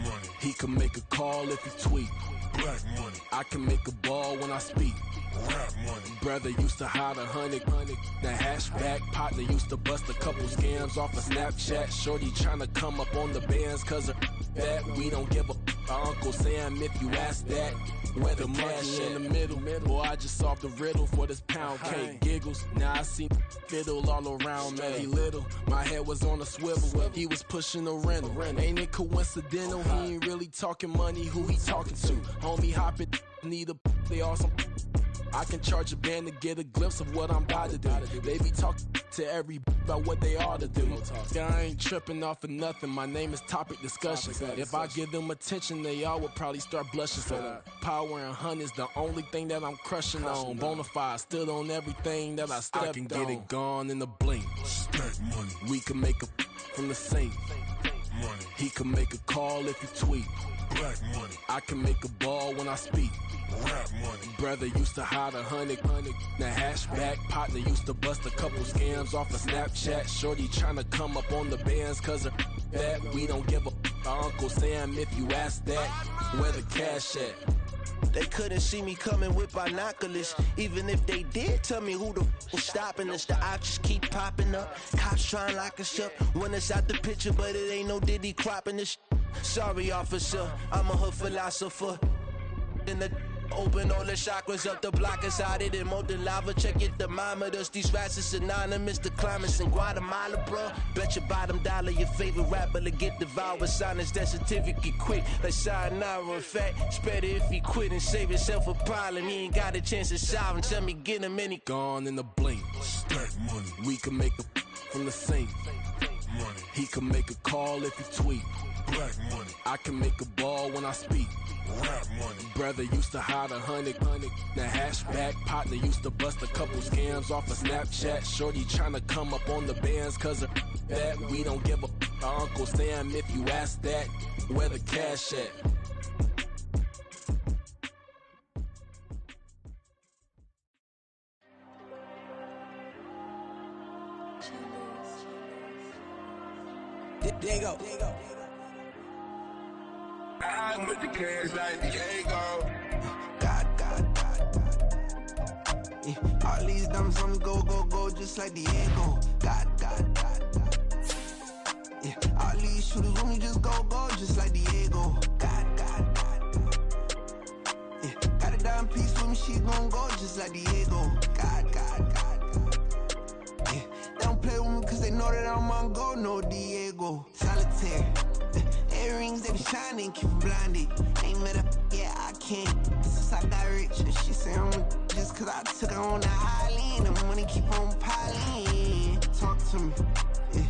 Money. He can make a call if he tweet. Black money. I can make a ball when I speak. Rap money. Brother used to hide 100. The hashback partner used to bust a couple scams off of Snapchat. Shorty tryna come up on the bands cause of that. We don't give a Uncle Sam if you ask that. Where the money in the middle. Boy, I just solved the riddle for this pound cake. Giggles, now I see fiddle all around me. He little, my head was on a swivel. He was pushing a rental. Ain't it coincidental? He ain't really talking money, who he talking to? Homie hopping, need a they awesome. I can charge a band to get a glimpse of what I'm about to do. They be talking to every about what they ought to do. I ain't tripping off of nothing. My name is Topic Discussion. If I give them attention, they all would probably start blushing. So power and hunt is the only thing that I'm crushing on. Bonafide, stood on everything that I stepped on. I can get it gone in a blink. Stack money. We can make a from the sink. Money. He can make a call if you tweet. Black money. I can make a ball when I speak. Rap money. Brother used to hide 100. The hashback partner used to bust a couple scams off of Snapchat. Shorty tryna come up on the bands cause of that. We don't give a Uncle Sam if you ask that. Where the cash at? They couldn't see me coming with binoculars. Even if they did tell me who the was stopping us, the options keep popping up. Cops trying lock us up when it's out the picture, but it ain't no Diddy cropping this. Sorry, officer, I'm a hood philosopher. In the open all the chakras up, the block is out it and molten lava. Check your thermometers, these rats is synonymous to climates in Guatemala, bruh. Bet your bottom dollar your favorite rapper to get devoured. Sign his death certificate quick, like sayonara. In fact, it's better if he quit and save himself a problem. He ain't got a chance to solve and tell me get him any. Gone in the blink. Stack money. We can make a from the sink. Money. He can make a call if you tweet. Black money. I can make a ball when I speak. Rap money. Brother used to hide 100. The hashback partner used to bust a couple scams off of Snapchat. Shorty tryna come up on the bands cause of that. We don't give a Uncle Sam if you ask that. Where the cash at? There you go. I'm with the cash like Diego. God. Yeah. All these dumps on go, just like Diego. God. Yeah. All these shooters when we just go, just like Diego. God. Yeah. Got a dime piece with me, she gon' go just like Diego. God. Yeah. They don't play with me cause they know that I'm on go, no Diego. Solitaire. Earrings, they be shining, keep them blinded. Ain't met up, yeah, I can't. Since I got rich, and she say I'm just cause I took her on the island. The money keep on piling. Talk to me, yeah.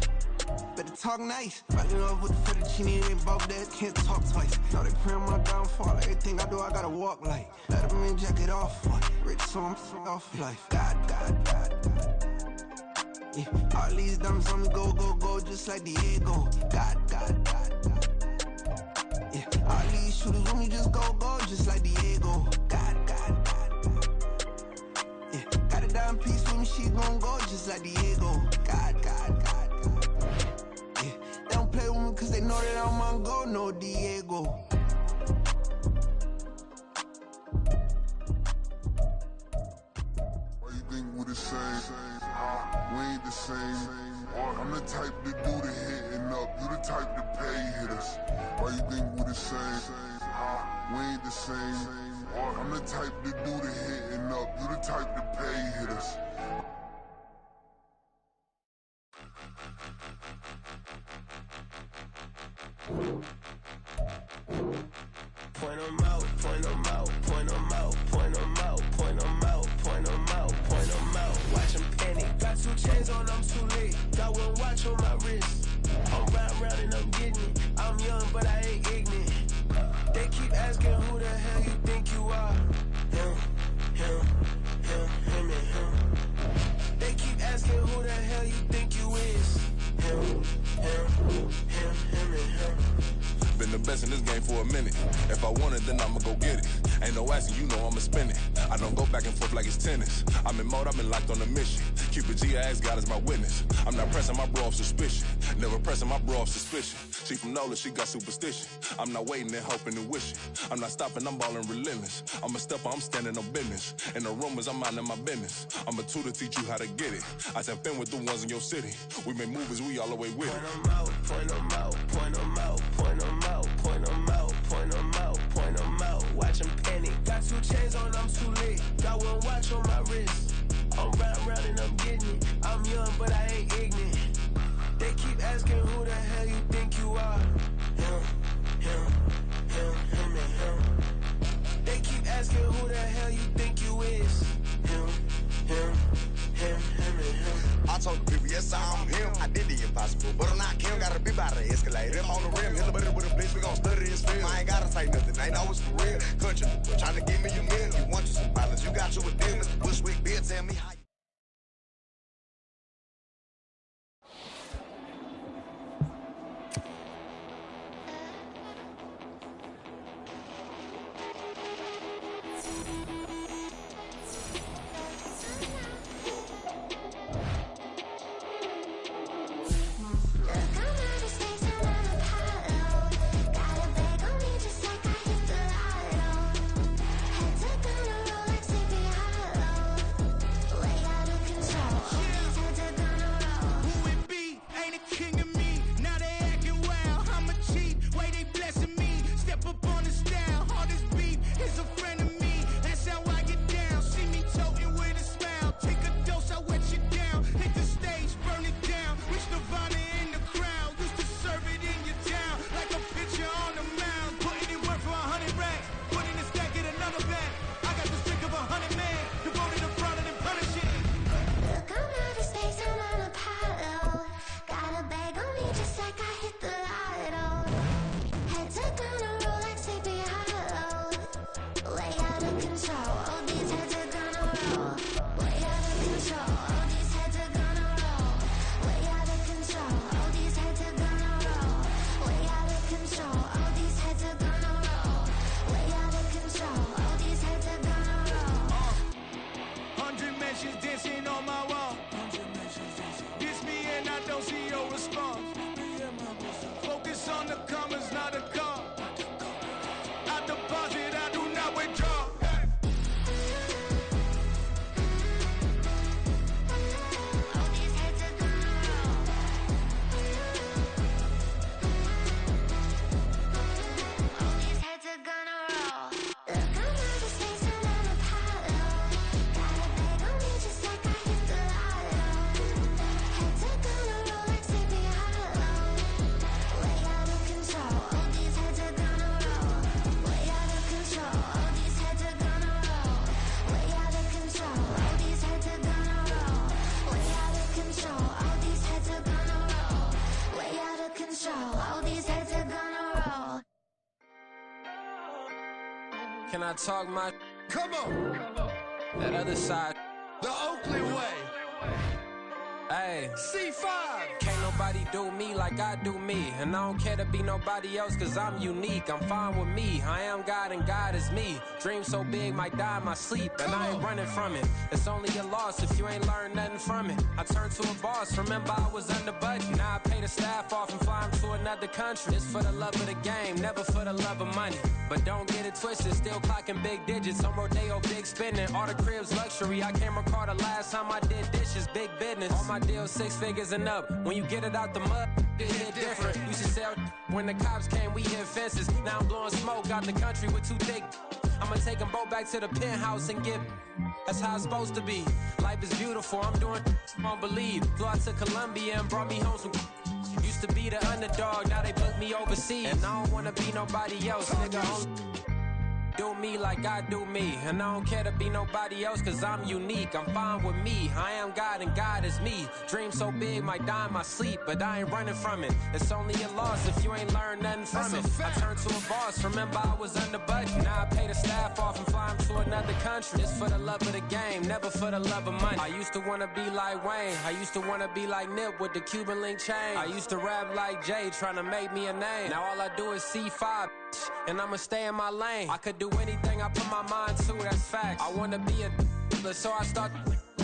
Better talk nice. Fucking up with the fettuccine, they both dead, can't talk twice. Know they praying my downfall, everything I do, I gotta walk like. Let them in, jacket off, rich, so I'm off life. God. Yeah. All these dumps on me go, just like Diego. God. Yeah. All these shooters when we just go, just like Diego. God. Yeah. Got a dime piece with me, she gon' go just like Diego. God. Yeah. They don't play with me cause they know that I'm on go, no Diego. Why you think we the same? We ain't the same. I'm the type to do the hitting up. You the type to pay hitters. Why you think we the same? We ain't the same. I'm the type to do the hitting up. You the type to pay hitters. Point 'em out, point 'em out, point 'em out, point 'em out, point 'em out, point 'em out, point 'em out. Watch 'em panic. Got 2 chains on, I'm too late. Got 1 watch on my wrist. I'm round and I'm getting it. I'm young, but I ain't ignorant. They keep asking who the hell you think you are. Him and him. They keep asking who the hell you think you is. Him and him. Been the best in this game for a minute. If I want it, then I'ma go get it. Ain't no asking, you know I'ma spend it. I don't go back and forth like it's tennis. I'm in mode, I've been locked on a mission. Cupid G, I ask God as my witness. I'm not pressing my bro off suspicion. Never pressing my bro off suspicion. She from Nola, she got superstition. I'm not waiting and hoping and wishing. I'm not stopping, I'm balling relentless. I'm a stepper, I'm standing on business. In the rumors, I'm minding my business. I'm a tutor, teach you how to get it. I said, been with the ones in your city. We make movies, we all the way with it. Point 'em out, point 'em out, point 'em out, point 'em out, point 'em out, point 'em out, point 'em out. Watch 'em panic. Got 2 chains on, I'm too late. Got 1 watch on my wrist. I'm round and I'm getting it. I'm young, but I ain't ignorant. They keep asking who the hell you think you are. Him and him. They keep asking who the hell you think you is. I'm him. I did the impossible, but I'm not Kim. Gotta be by the escalator. Him on the rim, hit the butter with a blitz. We gon' study his film. I ain't gotta say nothing. I know it's for real. Country, trying to give me a meal. You want you some violence? You got you a deal. Mr. Bushwick, Bill, tell me how. Can I talk my? Come on. That other side. The Oakley way. Hey. C5. Can't nobody do me like I do me. And I don't care to be nobody else cause I'm unique. I'm fine with me. I am God and God is me. Dream so big might die in my sleep. And I ain't running from it. It's only a loss if you ain't learned nothing from it. I turned to a boss. Remember I was under budget. Now I pay the staff off and fly them to another country. It's for the love of the game, never for the love of money. But don't get it twisted, still clocking big digits. On Rodeo, big spending. All the cribs luxury. I can't recall the last time I did dishes. Big business. All my deals 6 figures and up. When you get it out the mud, it hit different. Used to sell when the cops came, we hit fences. Now I'm blowing smoke out the country with 2 thick. I'ma take them both back to the penthouse and get. That's how it's supposed to be. Life is beautiful, I'm doing won't believe. Flew out to Colombia and brought me home some. Used to be the underdog, now they book me overseas. And I don't wanna be nobody else, nigga. Do me like I do me. And I don't care to be nobody else cause I'm unique. I'm fine with me. I am God and God is me. Dream so big might die in my sleep. But I ain't running from it. It's only a loss if you ain't learned nothing from it. I turned to a boss. Remember I was under budget. Now I pay the staff off and fly them to another country. It's for the love of the game, never for the love of money. I used to wanna be like Wayne. I used to wanna be like Nip with the Cuban link chain. I used to rap like Jay trying to make me a name. Now all I do is C5 and I'ma stay in my lane. I could do anything I put my mind to, that's facts. I wanna be a so I start.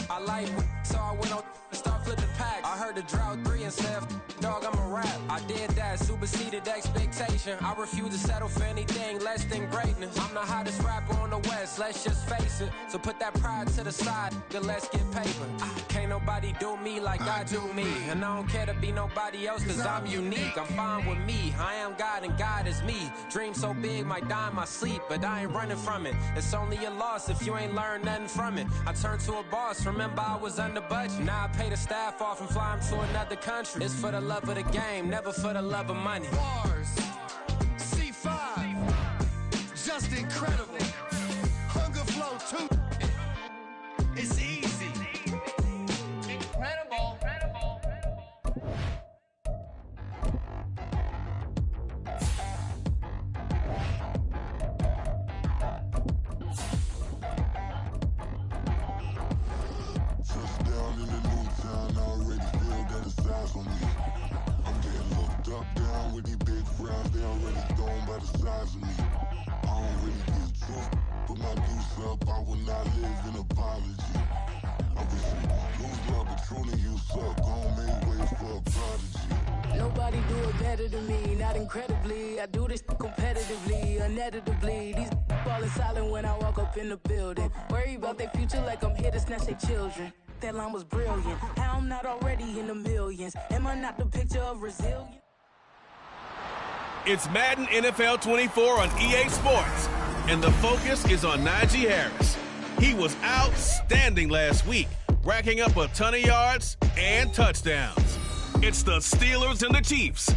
I like so I went on and start flipping packs. I heard the drought 3 and said, dog, I'm a rap. I did that, superseded expectation. I refuse to settle for anything less than greatness. I'm the hottest rapper on the West, let's just face it. So put that pride to the side, then let's get paper. Can't nobody do me like I do me. And I don't care to be nobody else cause I'm unique. I'm fine with me, I am God and God is me. Dream so big might die in my sleep, but I ain't running from it. It's only a loss if you ain't learned nothing from it. I turned to a boss, remember I was under budget. Now I pay the staff off and fly them to another country. It's for the love of the game, never for the love of money. Bars, C5, just incredible. Hunger Flow 2, it's easy. Incredible. size of me. I don't really give truth, but my deuce up, I will not live in apology. I wish you lose love, but truly you suck. Gon' make way for a prodigy. Nobody do it better than me, not incredibly. I do this competitively, uneditably. These falling silent when I walk up in the building. Worry about their future like I'm here to snatch their children. That line was brilliant. How I'm not already in the millions? Am I not the picture of resilience? It's Madden NFL 24 on EA Sports, and the focus is on Najee Harris. He was outstanding last week, racking up a ton of yards and touchdowns. It's the Steelers and the Chiefs